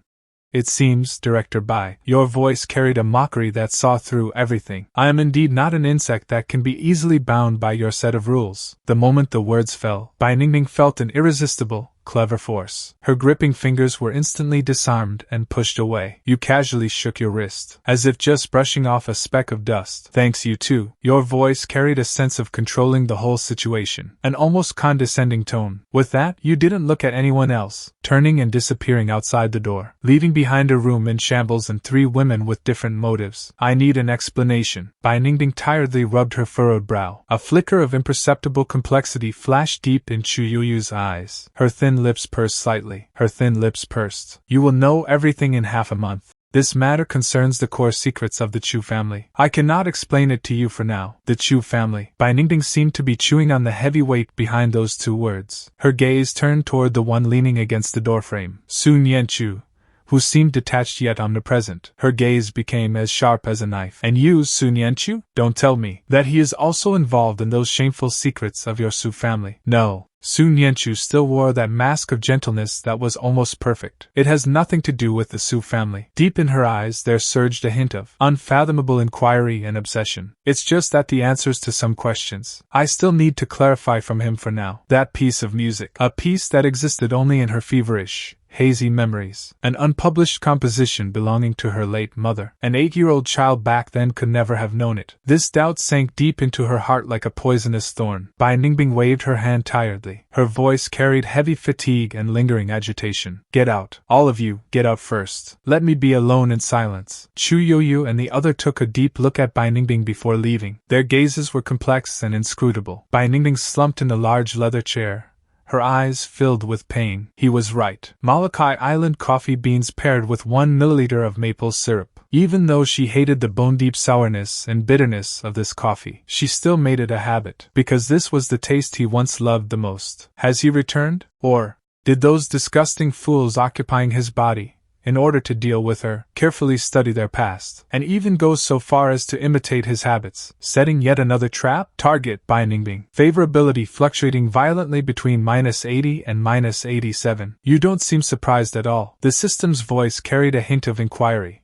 It seems, Director Bai." Your voice carried a mockery that saw through everything. "I am indeed not an insect that can be easily bound by your set of rules." The moment the words fell, Bai Ningbing felt an irresistible, clever force. Her gripping fingers were instantly disarmed and pushed away. You casually shook your wrist, as if just brushing off a speck of dust. "Thanks, you too." Your voice carried a sense of controlling the whole situation, an almost condescending tone. With that, you didn't look at anyone else, turning and disappearing outside the door, leaving behind a room in shambles and 3 women with different motives. "I need an explanation." Bai Ningbing tiredly rubbed her furrowed brow. A flicker of imperceptible complexity flashed deep in Chu Yuyu's eyes. Her thin lips pursed slightly. Her thin lips pursed. "You will know everything in half a month. This matter concerns the core secrets of the Chu family. I cannot explain it to you for now." The Chu family. Bai Ningbing seemed to be chewing on the heavy weight behind those 2 words. Her gaze turned toward the one leaning against the doorframe. Su Nianchu, who seemed detached yet omnipresent. Her gaze became as sharp as a knife. "And you, Su Nianchu? Don't tell me that he is also involved in those shameful secrets of your Su family." "No." Su Nianchu still wore that mask of gentleness that was almost perfect. "It has nothing to do with the Su family." Deep in her eyes there surged a hint of unfathomable inquiry and obsession. "It's just that the answers to some questions I still need to clarify from him for now." That piece of music, a piece that existed only in her feverish, hazy memories. An unpublished composition belonging to her late mother. An 8-year-old child back then could never have known it. This doubt sank deep into her heart like a poisonous thorn. Bai Ningbing waved her hand tiredly. Her voice carried heavy fatigue and lingering agitation. Get out. All of you, get out first. Let me be alone in silence. Chu Yoyu and the other took a deep look at Bai Ningbing before leaving. Their gazes were complex and inscrutable. Bai Ningbing slumped in a large leather chair, her eyes filled with pain. He was right. Molokai Island coffee beans paired with 1 milliliter of maple syrup. Even though she hated the bone-deep sourness and bitterness of this coffee, she still made it a habit, because this was the taste he once loved the most. Has he returned? Or did those disgusting fools occupying his body, in order to deal with her, carefully study their past, and even go so far as to imitate his habits, setting yet another trap? Target Bai Ningbing. Favorability fluctuating violently between -80 and -87. You don't seem surprised at all. The system's voice carried a hint of inquiry.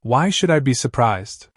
Why should I be surprised?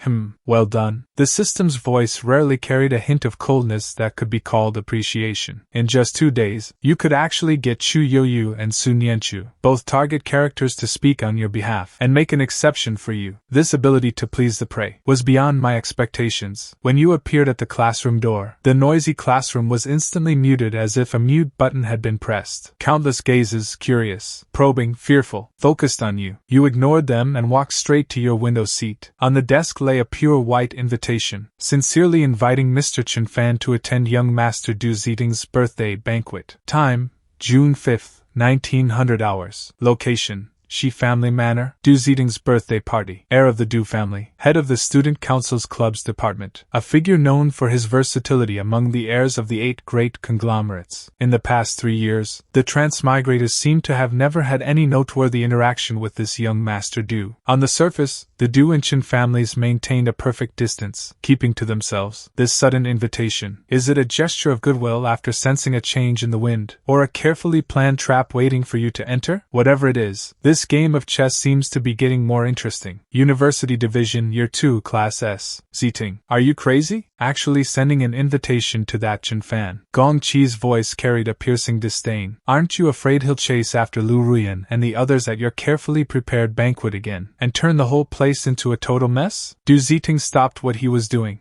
Well done. The system's voice rarely carried a hint of coldness that could be called appreciation. In just 2 days, you could actually get Chu Yoyu and Su Nianchu, both target characters, to speak on your behalf, and make an exception for you. This ability to please the prey was beyond my expectations. When you appeared at the classroom door, the noisy classroom was instantly muted as if a mute button had been pressed. Countless gazes, curious, probing, fearful, focused on you. You ignored them and walked straight to your window seat. On the desk lay a pure white invitation, sincerely inviting Mr. Chen Fan to attend young Master Du Ziting's birthday banquet. Time, June 5th, 1900 hours. Location, Shi Family Manor. Du Ziting's birthday party. Heir of the Du family, head of the Student Council's Clubs Department, a figure known for his versatility among the heirs of the 8 great conglomerates. In the past 3 years, the transmigrators seem to have never had any noteworthy interaction with this young Master Du. On the surface, the Du and Chen families maintained a perfect distance, keeping to themselves. This sudden invitation, is it a gesture of goodwill after sensing a change in the wind, or a carefully planned trap waiting for you to enter? Whatever it is, this game of chess seems to be getting more interesting. University Division Year 2 Class S. Ziting, are you crazy? Actually sending an invitation to that Chen Fan? Gong Qi's voice carried a piercing disdain. Aren't you afraid he'll chase after Lu Ruyan and the others at your carefully prepared banquet again, and turn the whole place into a total mess? Du Ziting stopped what he was doing.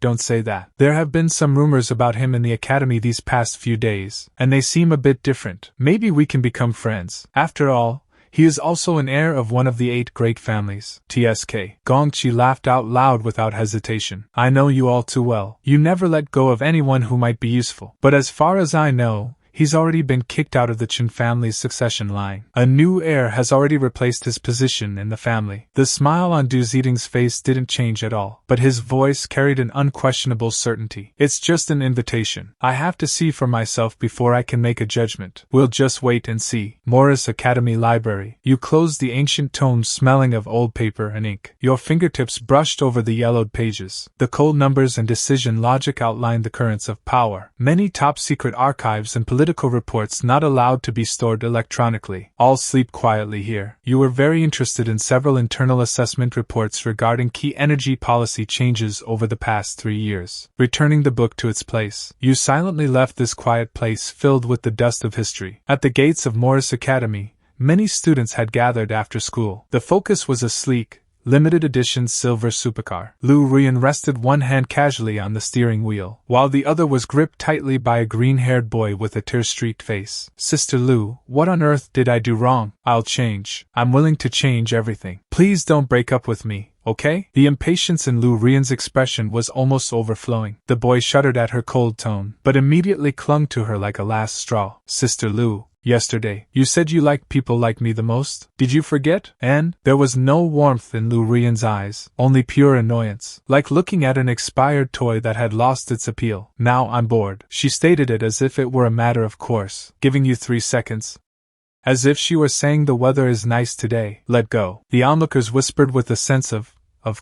Don't say that. There have been some rumors about him in the academy these past few days, and they seem a bit different. Maybe we can become friends. After all, he is also an heir of one of the 8 great families. TSK. Gong Qi laughed out loud without hesitation. I know you all too well. You never let go of anyone who might be useful. But as far as I know, he's already been kicked out of the Chen family's succession line. A new heir has already replaced his position in the family. The smile on Du Ziting's face didn't change at all, but his voice carried an unquestionable certainty. It's just an invitation. I have to see for myself before I can make a judgment. We'll just wait and see. Morris Academy Library. You closed the ancient tomes smelling of old paper and ink. Your fingertips brushed over the yellowed pages. The cold numbers and decision logic outlined the currents of power. Many top-secret archives and political reports not allowed to be stored electronically. All sleep quietly here. You were very interested in several internal assessment reports regarding key energy policy changes over the past 3 years. Returning the book to its place, you silently left this quiet place filled with the dust of history. At the gates of Morris Academy, many students had gathered after school. The focus was a sleek, limited edition silver supercar. Lu Ruyan rested one hand casually on the steering wheel, while the other was gripped tightly by a green-haired boy with a tear-streaked face. Sister Lu, what on earth did I do wrong? I'll change. I'm willing to change everything. Please don't break up with me, okay? The impatience in Lu Ruyan's expression was almost overflowing. The boy shuddered at her cold tone, but immediately clung to her like a last straw. Sister Lu, yesterday, you said you liked people like me the most? Did you forget? And there was no warmth in Lu Ruyan's eyes, only pure annoyance, like looking at an expired toy that had lost its appeal. Now I'm bored. She stated it as if it were a matter of course. Giving you 3 seconds. As if she were saying the weather is nice today. Let go. The onlookers whispered with a sense of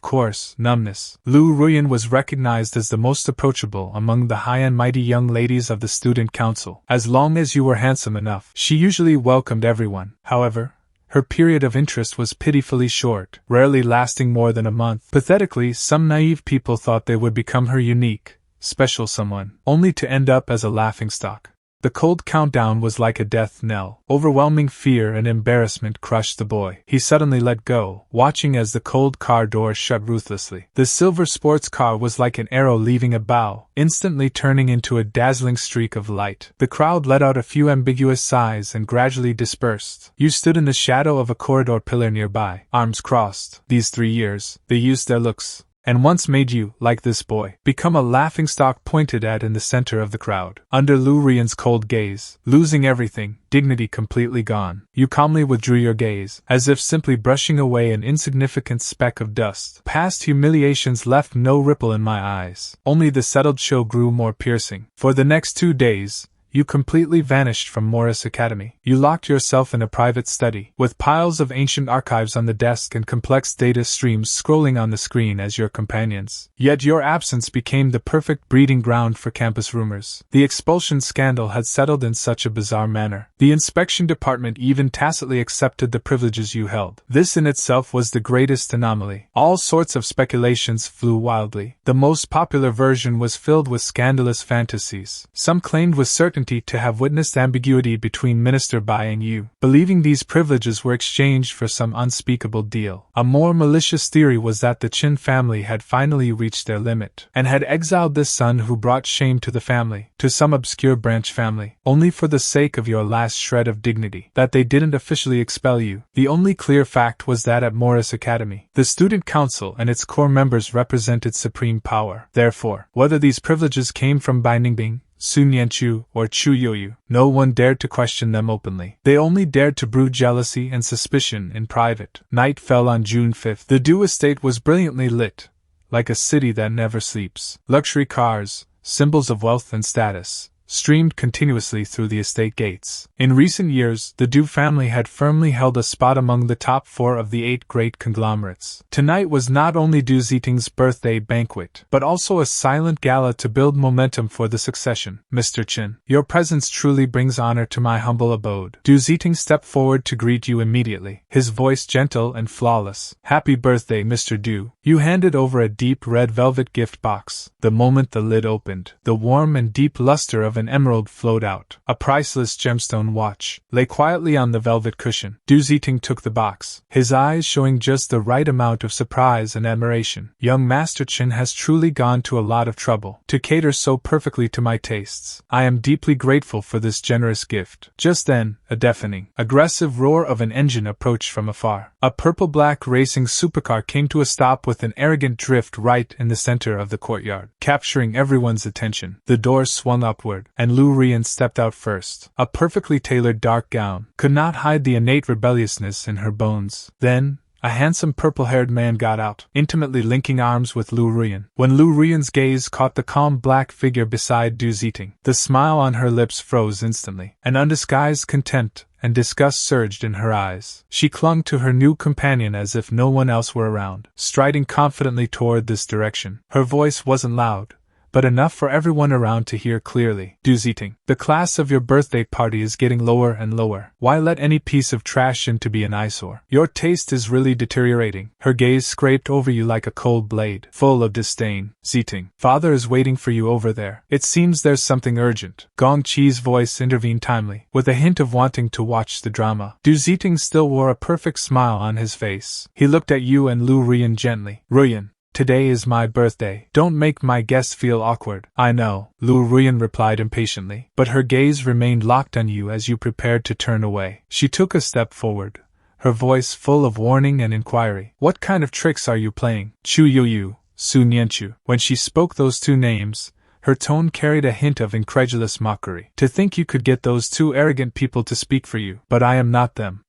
course, numbness. Lu Ruyan was recognized as the most approachable among the high and mighty young ladies of the student council. As long as you were handsome enough, she usually welcomed everyone. However, her period of interest was pitifully short, rarely lasting more than a month. Pathetically, some naive people thought they would become her unique, special someone, only to end up as a laughingstock. The cold countdown was like a death knell. Overwhelming fear and embarrassment crushed the boy. He suddenly let go, watching as the cold car door shut ruthlessly. The silver sports car was like an arrow leaving a bow, instantly turning into a dazzling streak of light. The crowd let out a few ambiguous sighs and gradually dispersed. You stood in the shadow of a corridor pillar nearby, arms crossed. These 3 years, they used their looks, and once made you, like this boy, become a laughingstock pointed at in the center of the crowd. Under Lu Rian's cold gaze, losing everything, dignity completely gone, you calmly withdrew your gaze, as if simply brushing away an insignificant speck of dust. Past humiliations left no ripple in my eyes. Only the settled show grew more piercing. For the next 2 days, you completely vanished from Morris Academy. You locked yourself in a private study, with piles of ancient archives on the desk and complex data streams scrolling on the screen as your companions. Yet your absence became the perfect breeding ground for campus rumors. The expulsion scandal had settled in such a bizarre manner. The inspection department even tacitly accepted the privileges you held. This in itself was the greatest anomaly. All sorts of speculations flew wildly. The most popular version was filled with scandalous fantasies. Some claimed with certainty to have witnessed ambiguity between Minister Bai and you, believing these privileges were exchanged for some unspeakable deal. A more malicious theory was that the Chen family had finally reached their limit, and had exiled this son who brought shame to the family, to some obscure branch family, only for the sake of your last shred of dignity. That they didn't officially expel you. The only clear fact was that at Morris Academy, the student council and its core members represented supreme power. Therefore, whether these privileges came from Bai Ningbing, Su Nianchu, or Chu Yoyu, no one dared to question them openly. They only dared to brew jealousy and suspicion in private. Night fell on June 5th. The Du estate was brilliantly lit, like a city that never sleeps. Luxury cars, symbols of wealth and status, streamed continuously through the estate gates. In recent years, the Du family had firmly held a spot among the top 4 of the 8 great conglomerates. Tonight was not only Du Ziting's birthday banquet, but also a silent gala to build momentum for the succession. Mr. Chen, your presence truly brings honor to my humble abode. Du Ziting stepped forward to greet you immediately, his voice gentle and flawless. Happy birthday, Mr. Du. You handed over a deep red velvet gift box. The moment the lid opened, the warm and deep luster of an emerald flowed out. A priceless gemstone watch lay quietly on the velvet cushion. Du Ziting took the box, his eyes showing just the right amount of surprise and admiration. Young Master Chen has truly gone to a lot of trouble to cater so perfectly to my tastes. I am deeply grateful for this generous gift. Just then, a deafening, aggressive roar of an engine approached from afar. A purple-black racing supercar came to a stop with an arrogant drift right in the center of the courtyard, capturing everyone's attention. The doors swung upward, and Lu Rian stepped out first. A perfectly tailored dark gown could not hide the innate rebelliousness in her bones. Then, a handsome purple-haired man got out, intimately linking arms with Lu Rian. When Lu Rian's gaze caught the calm black figure beside Du Ziting, the smile on her lips froze instantly. An undisguised contempt and disgust surged in her eyes. She clung to her new companion as if no one else were around, striding confidently toward this direction. Her voice wasn't loud, but enough for everyone around to hear clearly. Du Ziting, the class of your birthday party is getting lower and lower. Why let any piece of trash in to be an eyesore? Your taste is really deteriorating. Her gaze scraped over you like a cold blade, full of disdain. Ziting, father is waiting for you over there. It seems there's something urgent. Gong Qi's voice intervened timely, with a hint of wanting to watch the drama. Du Ziting still wore a perfect smile on his face. He looked at you and Lu Rian gently. Rian, today is my birthday. Don't make my guests feel awkward. I know, Lu Rian replied impatiently, but her gaze remained locked on you as you prepared to turn away. She took a step forward, her voice full of warning and inquiry. What kind of tricks are you playing? Chu Yoyu, Su Nianchu. When she spoke those 2 names, her tone carried a hint of incredulous mockery. To think you could get those 2 arrogant people to speak for you, but I am not them.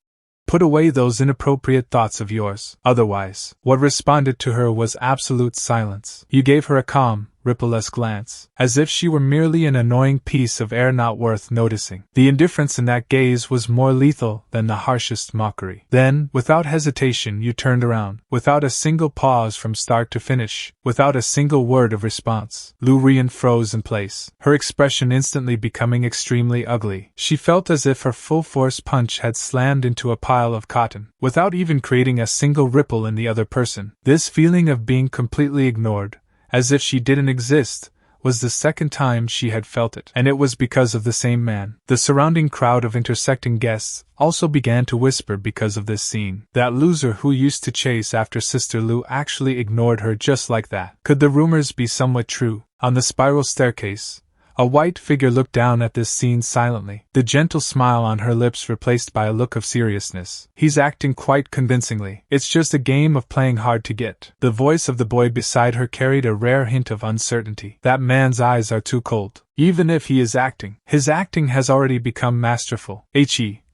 Put away those inappropriate thoughts of yours. Otherwise, what responded to her was absolute silence. You gave her a calm, rippleless glance, as if she were merely an annoying piece of air not worth noticing. The indifference in that gaze was more lethal than the harshest mockery. Then, without hesitation, you turned around, without a single pause from start to finish, without a single word of response. Lu Rian froze in place, her expression instantly becoming extremely ugly. She felt as if her full-force punch had slammed into a pile of cotton, without even creating a single ripple in the other person. This feeling of being completely ignored, as if she didn't exist, was the second time she had felt it, and it was because of the same man. The surrounding crowd of intersecting guests also began to whisper because of this scene. That loser who used to chase after Sister Lu actually ignored her just like that. Could the rumors be somewhat true? On the spiral staircase, a white figure looked down at this scene silently, the gentle smile on her lips replaced by a look of seriousness. He's acting quite convincingly. It's just a game of playing hard to get. The voice of the boy beside her carried a rare hint of uncertainty. That man's eyes are too cold. Even if he is acting, his acting has already become masterful.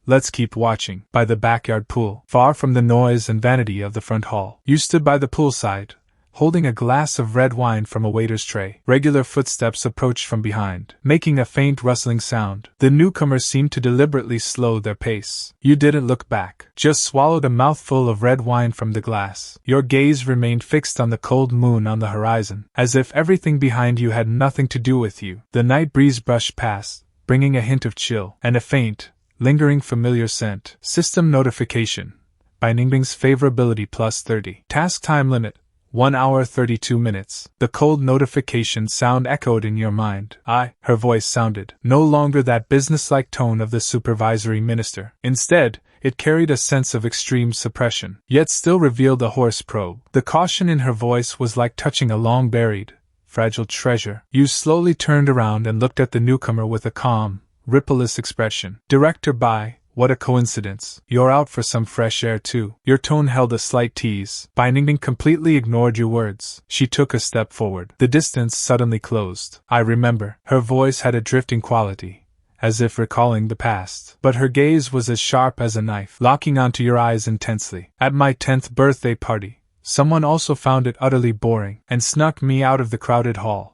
Let's keep watching. By the backyard pool, far from the noise and vanity of the front hall, you stood by the poolside, holding a glass of red wine from a waiter's tray. Regular footsteps approached from behind, making a faint rustling sound. The newcomers seemed to deliberately slow their pace. You didn't look back, just swallowed a mouthful of red wine from the glass. Your gaze remained fixed on the cold moon on the horizon, as if everything behind you had nothing to do with you. The night breeze brushed past, bringing a hint of chill, and a faint, lingering familiar scent. System notification. By Ningbing's favorability plus 30. Task time limit. 1 hour 32 minutes. The cold notification sound echoed in your mind. Her voice sounded no longer that businesslike tone of the supervisory minister. Instead, it carried a sense of extreme suppression, yet still revealed a hoarse probe. The caution in her voice was like touching a long-buried, fragile treasure. You slowly turned around and looked at the newcomer with a calm, rippleless expression. Director Bai, what a coincidence. You're out for some fresh air too. Your tone held a slight tease. Bai Ningbing completely ignored your words. She took a step forward. The distance suddenly closed. I remember. Her voice had a drifting quality, as if recalling the past. But her gaze was as sharp as a knife, locking onto your eyes intensely. At my 10th birthday party, someone also found it utterly boring, and snuck me out of the crowded hall,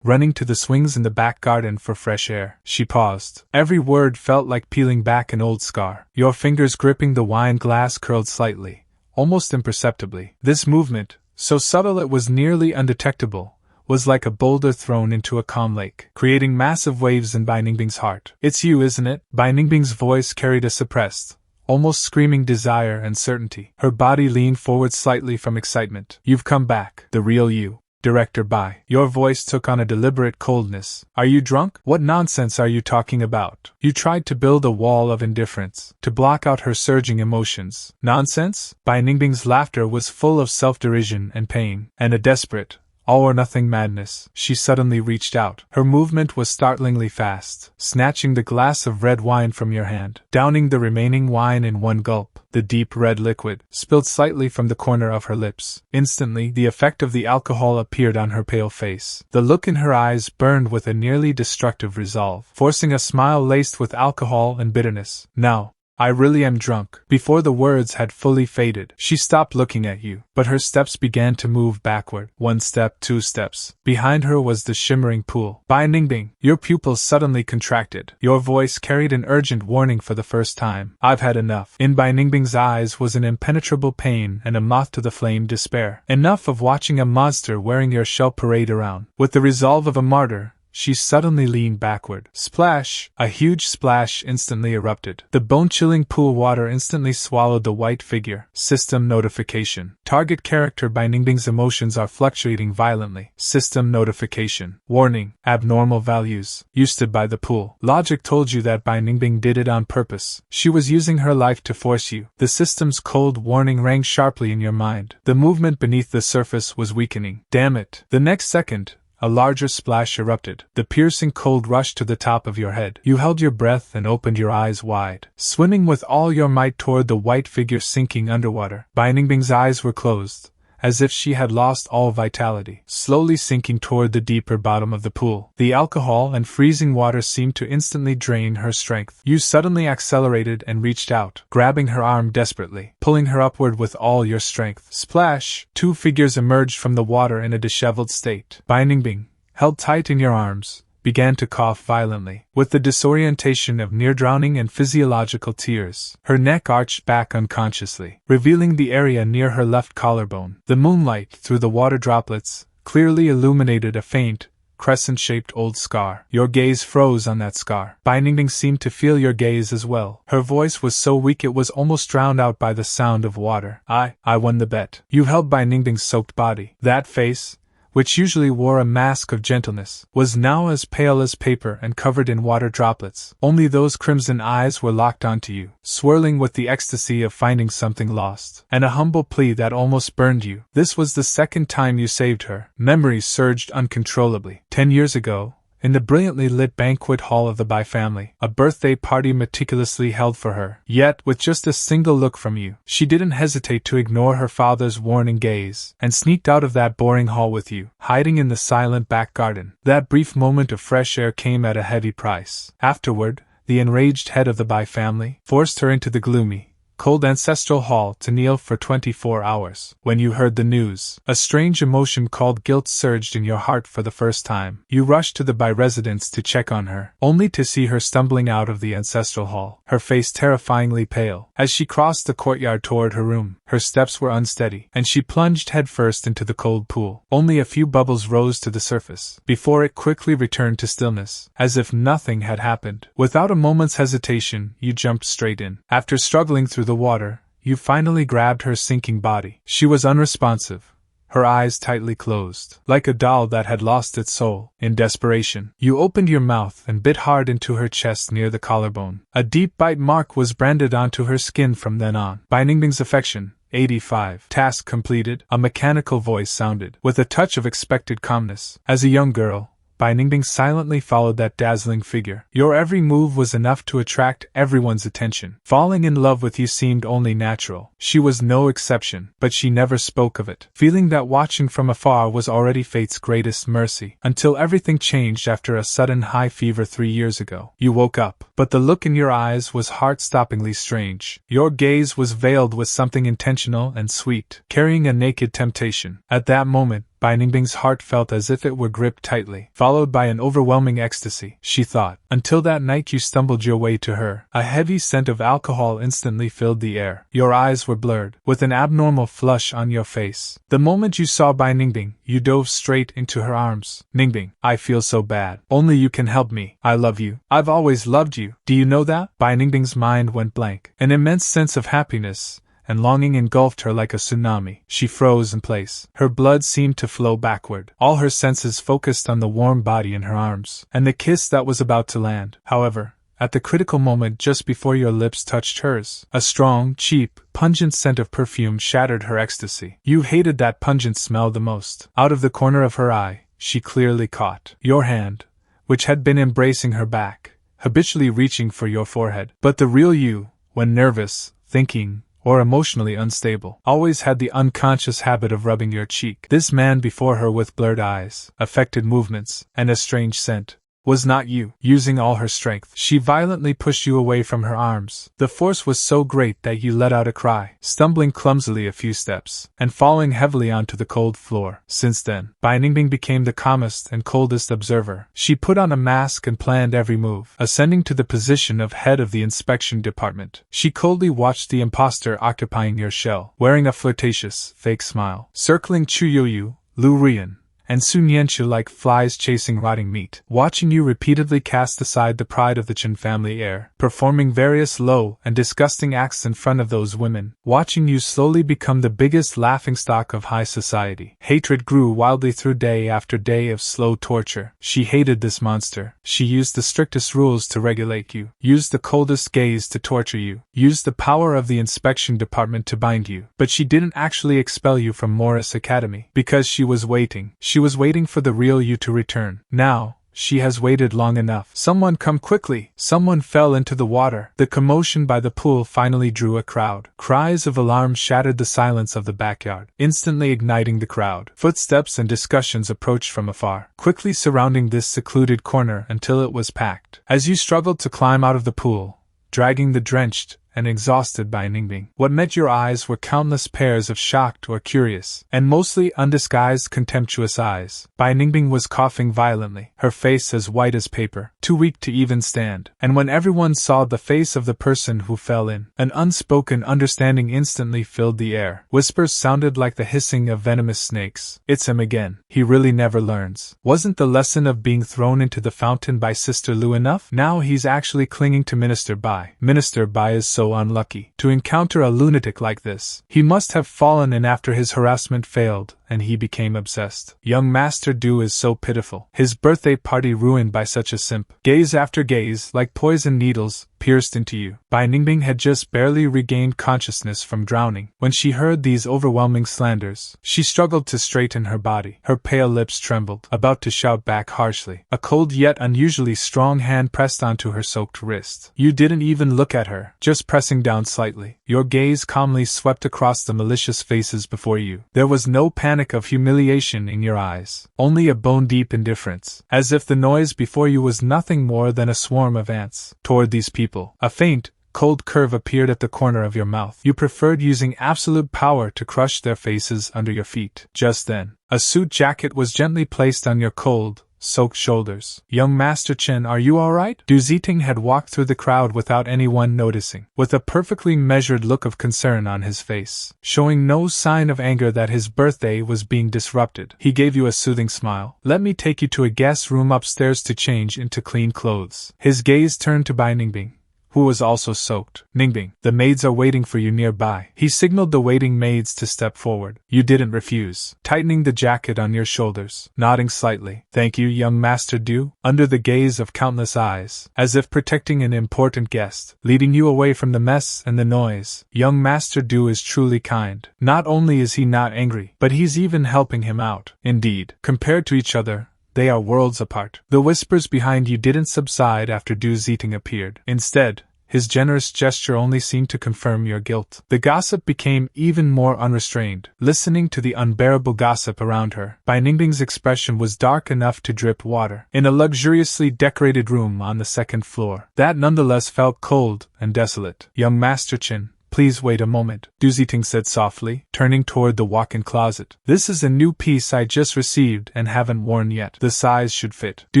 running to the swings in the back garden for fresh air. She paused. Every word felt like peeling back an old scar. Your fingers gripping the wine glass curled slightly, almost imperceptibly. This movement, so subtle it was nearly undetectable, was like a boulder thrown into a calm lake, creating massive waves in Bai Ningbing's heart. It's you, isn't it? Bai Ningbing's voice carried a suppressed, almost screaming desire and certainty. Her body leaned forward slightly from excitement. You've come back. The real you. Director Bai. Your voice took on a deliberate coldness. Are you drunk? What nonsense are you talking about? You tried to build a wall of indifference, to block out her surging emotions. Nonsense? Bai Ningbing's laughter was full of self-derision and pain, and a desperate, all-or-nothing madness. She suddenly reached out. Her movement was startlingly fast, snatching the glass of red wine from your hand, downing the remaining wine in one gulp. The deep red liquid spilled slightly from the corner of her lips. Instantly, the effect of the alcohol appeared on her pale face. The look in her eyes burned with a nearly destructive resolve, forcing a smile laced with alcohol and bitterness. Now, I really am drunk. Before the words had fully faded, she stopped looking at you, but her steps began to move backward. 1 step, 2 steps. Behind her was the shimmering pool. Bai Ningbing, your pupils suddenly contracted. Your voice carried an urgent warning for the first time. I've had enough. In Bai Ningbing's eyes was an impenetrable pain and a moth-to-the-flame despair. Enough of watching a monster wearing your shell parade around. With the resolve of a martyr, she suddenly leaned backward. Splash! A huge splash instantly erupted. The bone-chilling pool water instantly swallowed the white figure. System notification. Target character Bai Ningbing's emotions are fluctuating violently. System notification. Warning. Abnormal values. You stood by the pool. Logic told you that Bai Ningbing did it on purpose. She was using her life to force you. The system's cold warning rang sharply in your mind. The movement beneath the surface was weakening. Damn it. The next second, a larger splash erupted. The piercing cold rushed to the top of your head. You held your breath and opened your eyes wide, swimming with all your might toward the white figure sinking underwater. Bai Ningbing's eyes were closed, as if she had lost all vitality, slowly sinking toward the deeper bottom of the pool. The alcohol and freezing water seemed to instantly drain her strength. You suddenly accelerated and reached out, grabbing her arm desperately, pulling her upward with all your strength. Splash! 2 figures emerged from the water in a disheveled state. Bai Ningbing, held tight in your arms, began to cough violently, with the disorientation of near-drowning and physiological tears. Her neck arched back unconsciously, revealing the area near her left collarbone. The moonlight, through the water droplets, clearly illuminated a faint, crescent-shaped old scar. Your gaze froze on that scar. Bai Ningbing seemed to feel your gaze as well. Her voice was so weak it was almost drowned out by the sound of water. I won the bet. You held Bai Ningbing's soaked body. That face, which usually wore a mask of gentleness, was now as pale as paper and covered in water droplets. Only those crimson eyes were locked onto you, swirling with the ecstasy of finding something lost, and a humble plea that almost burned you. This was the second time you saved her. Memories surged uncontrollably. 10 years ago, in the brilliantly lit banquet hall of the Bai family, a birthday party meticulously held for her. Yet, with just a single look from you, she didn't hesitate to ignore her father's warning gaze, and sneaked out of that boring hall with you, hiding in the silent back garden. That brief moment of fresh air came at a heavy price. Afterward, the enraged head of the Bai family forced her into the gloomy, cold ancestral hall to kneel for 24 hours. When you heard the news, a strange emotion called guilt surged in your heart for the first time. You rushed to the Bai residence to check on her, only to see her stumbling out of the ancestral hall, her face terrifyingly pale. As she crossed the courtyard toward her room, her steps were unsteady, and she plunged headfirst into the cold pool. Only a few bubbles rose to the surface, before it quickly returned to stillness, as if nothing had happened. Without a moment's hesitation, you jumped straight in. After struggling through the water, you finally grabbed her sinking body. She was unresponsive, her eyes tightly closed, like a doll that had lost its soul. In desperation, you opened your mouth and bit hard into her chest near the collarbone. A deep bite mark was branded onto her skin from then on. Bai Ningbing's affection, 85. Task completed, a mechanical voice sounded, with a touch of expected calmness. As a young girl, Bai Ningbing silently followed that dazzling figure. Your every move was enough to attract everyone's attention. Falling in love with you seemed only natural. She was no exception, but she never spoke of it, feeling that watching from afar was already fate's greatest mercy, until everything changed after a sudden high fever 3 years ago. You woke up, but the look in your eyes was heart-stoppingly strange. Your gaze was veiled with something intentional and sweet, carrying a naked temptation. At that moment, Bai Ningbing's heart felt as if it were gripped tightly, followed by an overwhelming ecstasy. She thought, until that night you stumbled your way to her. A heavy scent of alcohol instantly filled the air. Your eyes were blurred, with an abnormal flush on your face. The moment you saw Bai Ningbing, you dove straight into her arms. Ningbing, I feel so bad. Only you can help me. I love you. I've always loved you. Do you know that? Bai Ningbing's mind went blank. An immense sense of happiness and longing engulfed her like a tsunami. She froze in place. Her blood seemed to flow backward. All her senses focused on the warm body in her arms, and the kiss that was about to land. However, at the critical moment just before your lips touched hers, a strong, cheap, pungent scent of perfume shattered her ecstasy. You hated that pungent smell the most. Out of the corner of her eye, she clearly caught your hand, which had been embracing her back, habitually reaching for your forehead. But the real you, when nervous, thinking, or emotionally unstable, always had the unconscious habit of rubbing your cheek. This man before her with blurred eyes, affected movements, and a strange scent, was not you. Using all her strength, she violently pushed you away from her arms. The force was so great that you let out a cry, stumbling clumsily a few steps, and falling heavily onto the cold floor. Since then, Bai Ningbing became the calmest and coldest observer. She put on a mask and planned every move. Ascending to the position of head of the inspection department, she coldly watched the imposter occupying your shell, wearing a flirtatious, fake smile, circling Chu Yoyu, Lu Rian, and Sun Yanchu like flies chasing rotting meat, watching you repeatedly cast aside the pride of the Chen family heir, performing various low and disgusting acts in front of those women, watching you slowly become the biggest laughingstock of high society. Hatred grew wildly through day after day of slow torture. She hated this monster. She used the strictest rules to regulate you, used the coldest gaze to torture you, used the power of the inspection department to bind you. But she didn't actually expel you from Morris Academy, because she was waiting. She was waiting for the real you to return. Now, she has waited long enough. Someone come quickly! Someone fell into the water. The commotion by the pool finally drew a crowd. Cries of alarm shattered the silence of the backyard, instantly igniting the crowd. Footsteps and discussions approached from afar, quickly surrounding this secluded corner until it was packed. As you struggled to climb out of the pool, dragging the drenched and exhausted Bai Ningbing, what met your eyes were countless pairs of shocked or curious, and mostly undisguised contemptuous eyes. Bai Ningbing was coughing violently, her face as white as paper, too weak to even stand, and when everyone saw the face of the person who fell in, an unspoken understanding instantly filled the air. Whispers sounded like the hissing of venomous snakes. It's him again. He really never learns. Wasn't the lesson of being thrown into the fountain by Sister Lu enough? Now he's actually clinging to Minister Bai. Minister Bai is so unlucky to encounter a lunatic like this. He must have fallen in after his harassment failed, and he became obsessed. Young Master Du is so pitiful. His birthday party ruined by such a simp. Gaze after gaze, like poison needles, pierced into you. Bai Ningbing had just barely regained consciousness from drowning. When she heard these overwhelming slanders, she struggled to straighten her body. Her pale lips trembled, about to shout back harshly. A cold yet unusually strong hand pressed onto her soaked wrist. You didn't even look at her, just pressing down slightly. Your gaze calmly swept across the malicious faces before you. There was no panic of humiliation in your eyes, only a bone-deep indifference, as if the noise before you was nothing more than a swarm of ants. Toward these people, a faint, cold curve appeared at the corner of your mouth. You preferred using absolute power to crush their faces under your feet. Just then, a suit jacket was gently placed on your cold, soaked shoulders. Young Master Chen, are you alright? Du Ziting had walked through the crowd without anyone noticing, with a perfectly measured look of concern on his face, showing no sign of anger that his birthday was being disrupted. He gave you a soothing smile. Let me take you to a guest room upstairs to change into clean clothes. His gaze turned to Bai Ningbing, who was also soaked. Ningbing, the maids are waiting for you nearby. He signaled the waiting maids to step forward. You didn't refuse, tightening the jacket on your shoulders, nodding slightly. Thank you, young Master Du. Under the gaze of countless eyes, as if protecting an important guest, leading you away from the mess and the noise, young Master Du is truly kind. Not only is he not angry, but he's even helping him out. Indeed, compared to each other, they are worlds apart. The whispers behind you didn't subside after Du Ziting appeared. Instead, his generous gesture only seemed to confirm your guilt. The gossip became even more unrestrained. Listening to the unbearable gossip around her, Bai Ningbing's expression was dark enough to drip water. In a luxuriously decorated room on the second floor, that nonetheless felt cold and desolate. Young Master Chen, please wait a moment, Du Ziting said softly, turning toward the walk-in closet. This is a new piece I just received and haven't worn yet. The size should fit. Du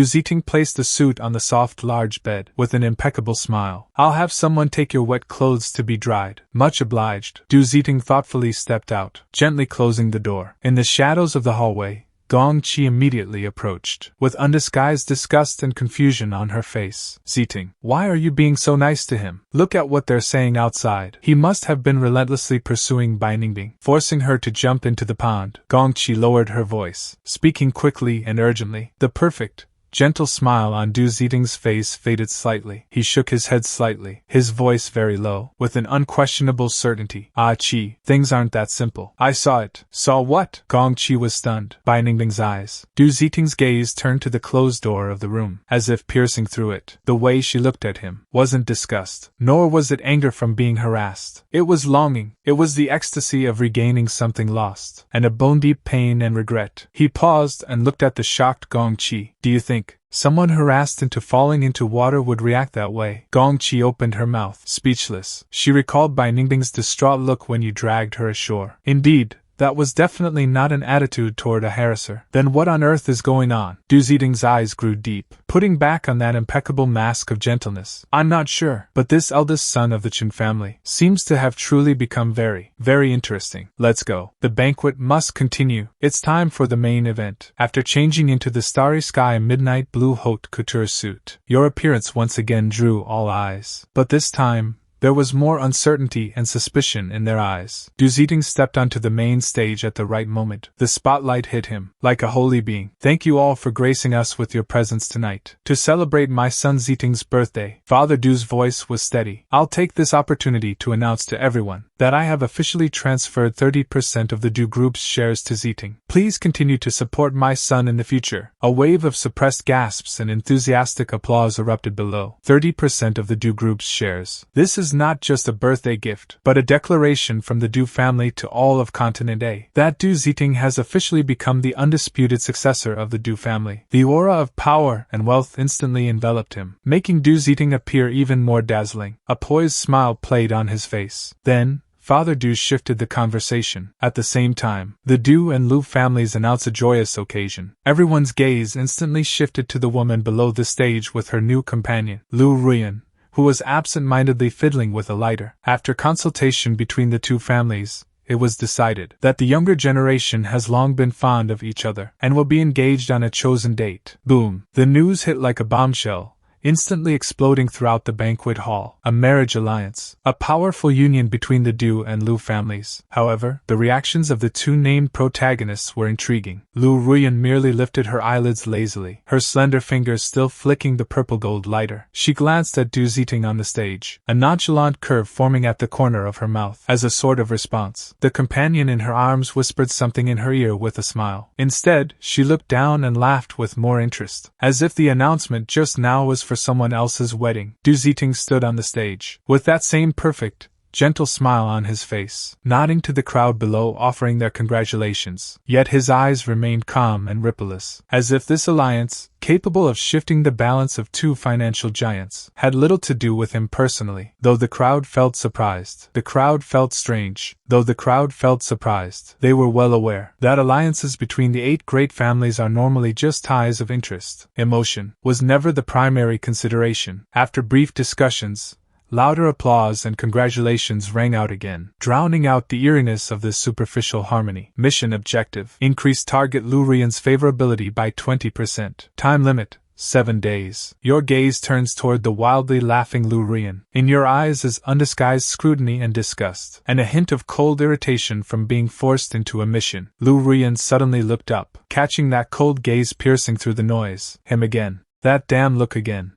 Ziting placed the suit on the soft large bed, with an impeccable smile. I'll have someone take your wet clothes to be dried. Much obliged. Du Ziting thoughtfully stepped out, gently closing the door. In the shadows of the hallway, Gong Qi immediately approached, with undisguised disgust and confusion on her face. Ziting, why are you being so nice to him? Look at what they're saying outside. He must have been relentlessly pursuing Bai Ningbing, forcing her to jump into the pond. Gong Qi lowered her voice, speaking quickly and urgently. The perfect, gentle smile on Du Ziting's face faded slightly. He shook his head slightly, his voice very low, with an unquestionable certainty. Ah Qi, things aren't that simple. I saw it. Saw what? Gong Qi was stunned. Bai Ningbing's eyes. Du Ziting's gaze turned to the closed door of the room, as if piercing through it. The way she looked at him wasn't disgust, nor was it anger from being harassed. It was longing. It was the ecstasy of regaining something lost, and a bone-deep pain and regret. He paused and looked at the shocked Gong Qi. Do you think someone harassed into falling into water would react that way? Gong Qi opened her mouth, speechless. She recalled Bai Ningbing's distraught look when you dragged her ashore. Indeed, that was definitely not an attitude toward a harasser. Then what on earth is going on? Du Ziting's eyes grew deep, putting back on that impeccable mask of gentleness. I'm not sure, but this eldest son of the Chen family seems to have truly become very, very interesting. Let's go. The banquet must continue. It's time for the main event. After changing into the Starry Sky midnight blue haute couture suit, your appearance once again drew all eyes. But this time, there was more uncertainty and suspicion in their eyes. Du Ziting stepped onto the main stage at the right moment. The spotlight hit him, like a holy being. Thank you all for gracing us with your presence tonight. To celebrate my son Ziting's birthday, Father Du's voice was steady. I'll take this opportunity to announce to everyone that I have officially transferred 30% of the Du Group's shares to Ziting. Please continue to support my son in the future. A wave of suppressed gasps and enthusiastic applause erupted below. 30% of the Du Group's shares. This is not just a birthday gift, but a declaration from the Du family to all of Continent A, that Du Ziting has officially become the undisputed successor of the Du family. The aura of power and wealth instantly enveloped him, making Du Ziting appear even more dazzling. A poised smile played on his face. Then, Father Du shifted the conversation. At the same time, the Du and Lu families announced a joyous occasion. Everyone's gaze instantly shifted to the woman below the stage with her new companion, Lu Ruyan, who was absent-mindedly fiddling with a lighter. After consultation between the two families, it was decided that the younger generation has long been fond of each other and will be engaged on a chosen date. Boom! The news hit like a bombshell, instantly exploding throughout the banquet hall. A marriage alliance. A powerful union between the Du and Lu families. However, the reactions of the two named protagonists were intriguing. Lu Ruyan merely lifted her eyelids lazily, her slender fingers still flicking the purple gold lighter. She glanced at Du Ziting on the stage, a nonchalant curve forming at the corner of her mouth. As a sort of response, the companion in her arms whispered something in her ear with a smile. Instead, she looked down and laughed with more interest, as if the announcement just now was for someone else's wedding. Du Ziting stood on the stage, with that same perfect, gentle smile on his face, nodding to the crowd below, offering their congratulations. Yet his eyes remained calm and rippleless, as if this alliance, capable of shifting the balance of two financial giants, had little to do with him personally. Though the crowd felt surprised, the crowd felt strange. Though the crowd felt surprised, they were well aware that alliances between the 8 great families are normally just ties of interest. Emotion was never the primary consideration. After brief discussions, louder applause and congratulations rang out again, drowning out the eeriness of this superficial harmony. Mission objective: increase target Lu Ruyan's favorability by 20%. Time limit: 7 days. Your gaze turns toward the wildly laughing Lu Ruyan. In your eyes is undisguised scrutiny and disgust, and a hint of cold irritation from being forced into a mission. Lu Ruyan suddenly looked up, catching that cold gaze piercing through the noise. Him again. That damn look again.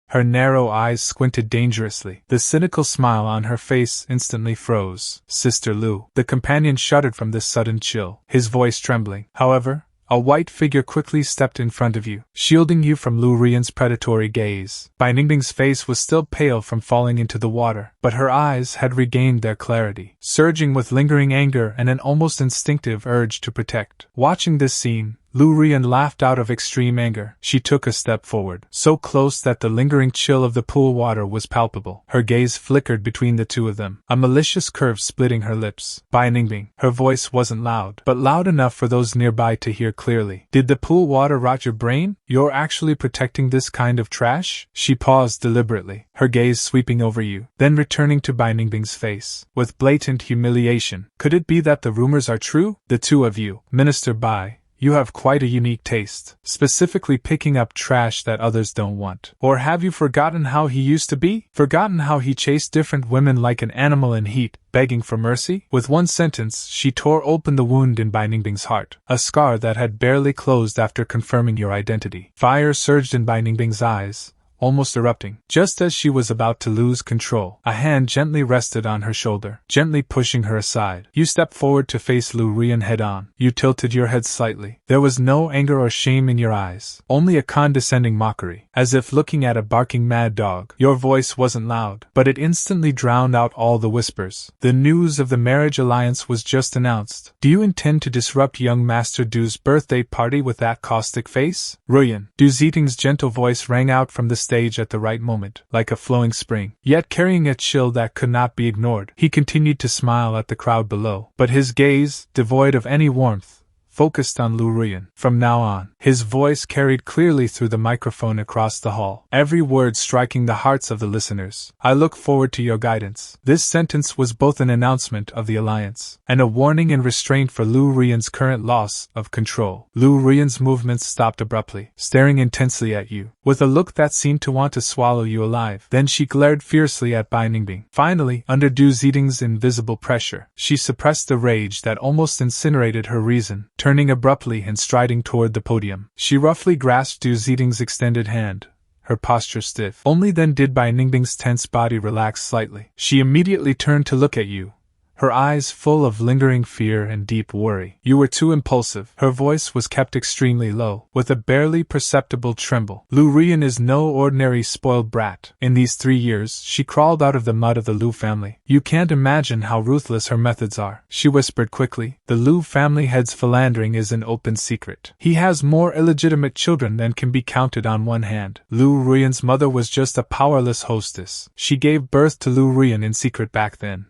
Her narrow eyes squinted dangerously. The cynical smile on her face instantly froze. Sister Lu. The companion shuddered from this sudden chill, his voice trembling. However, a white figure quickly stepped in front of you, shielding you from Lu Ruyan's predatory gaze. Bai Ningbing's face was still pale from falling into the water, but her eyes had regained their clarity, surging with lingering anger and an almost instinctive urge to protect. Watching this scene, Lu Ruyan laughed out of extreme anger. She took a step forward, so close that the lingering chill of the pool water was palpable. Her gaze flickered between the two of them, a malicious curve splitting her lips. Bai Ningbing. Her voice wasn't loud, but loud enough for those nearby to hear clearly. Did the pool water rot your brain? You're actually protecting this kind of trash? She paused deliberately, her gaze sweeping over you, then returning to Bai Ningbing's face, with blatant humiliation. Could it be that the rumors are true? The two of you, Minister Bai, you have quite a unique taste, specifically picking up trash that others don't want. Or have you forgotten how he used to be? Forgotten how he chased different women like an animal in heat, begging for mercy? With one sentence, she tore open the wound in Bai Ningbing's heart, a scar that had barely closed after confirming your identity. Fire surged in Bai Ningbing's eyes, almost erupting. Just as she was about to lose control, a hand gently rested on her shoulder, gently pushing her aside. You stepped forward to face Lu Ruyan head-on. You tilted your head slightly. There was no anger or shame in your eyes, only a condescending mockery, as if looking at a barking mad dog. Your voice wasn't loud, but it instantly drowned out all the whispers. The news of the marriage alliance was just announced. Do you intend to disrupt young Master Du's birthday party with that caustic face? Ruyan. Du Ziting's gentle voice rang out from the stage at the right moment, like a flowing spring, yet carrying a chill that could not be ignored. He continued to smile at the crowd below, but his gaze, devoid of any warmth, focused on Lu Ruyan. From now on, his voice carried clearly through the microphone across the hall, every word striking the hearts of the listeners. I look forward to your guidance. This sentence was both an announcement of the alliance and a warning and restraint for Lu Ruyan's current loss of control. Lu Ruyan's movements stopped abruptly, staring intensely at you, with a look that seemed to want to swallow you alive. Then she glared fiercely at Bai Ningbing. Finally, under Du Ziting's invisible pressure, she suppressed the rage that almost incinerated her reason. Turning abruptly and striding toward the podium, she roughly grasped Du Ziting's extended hand, her posture stiff. Only then did Bai Ningbing's tense body relax slightly. She immediately turned to look at you, her eyes full of lingering fear and deep worry. You were too impulsive. Her voice was kept extremely low, with a barely perceptible tremble. Lu Ruyan is no ordinary spoiled brat. In these 3 years, she crawled out of the mud of the Lu family. You can't imagine how ruthless her methods are. She whispered quickly. The Lu family head's philandering is an open secret. He has more illegitimate children than can be counted on one hand. Lu Ruyan's mother was just a powerless hostess. She gave birth to Lu Ruyan in secret back then.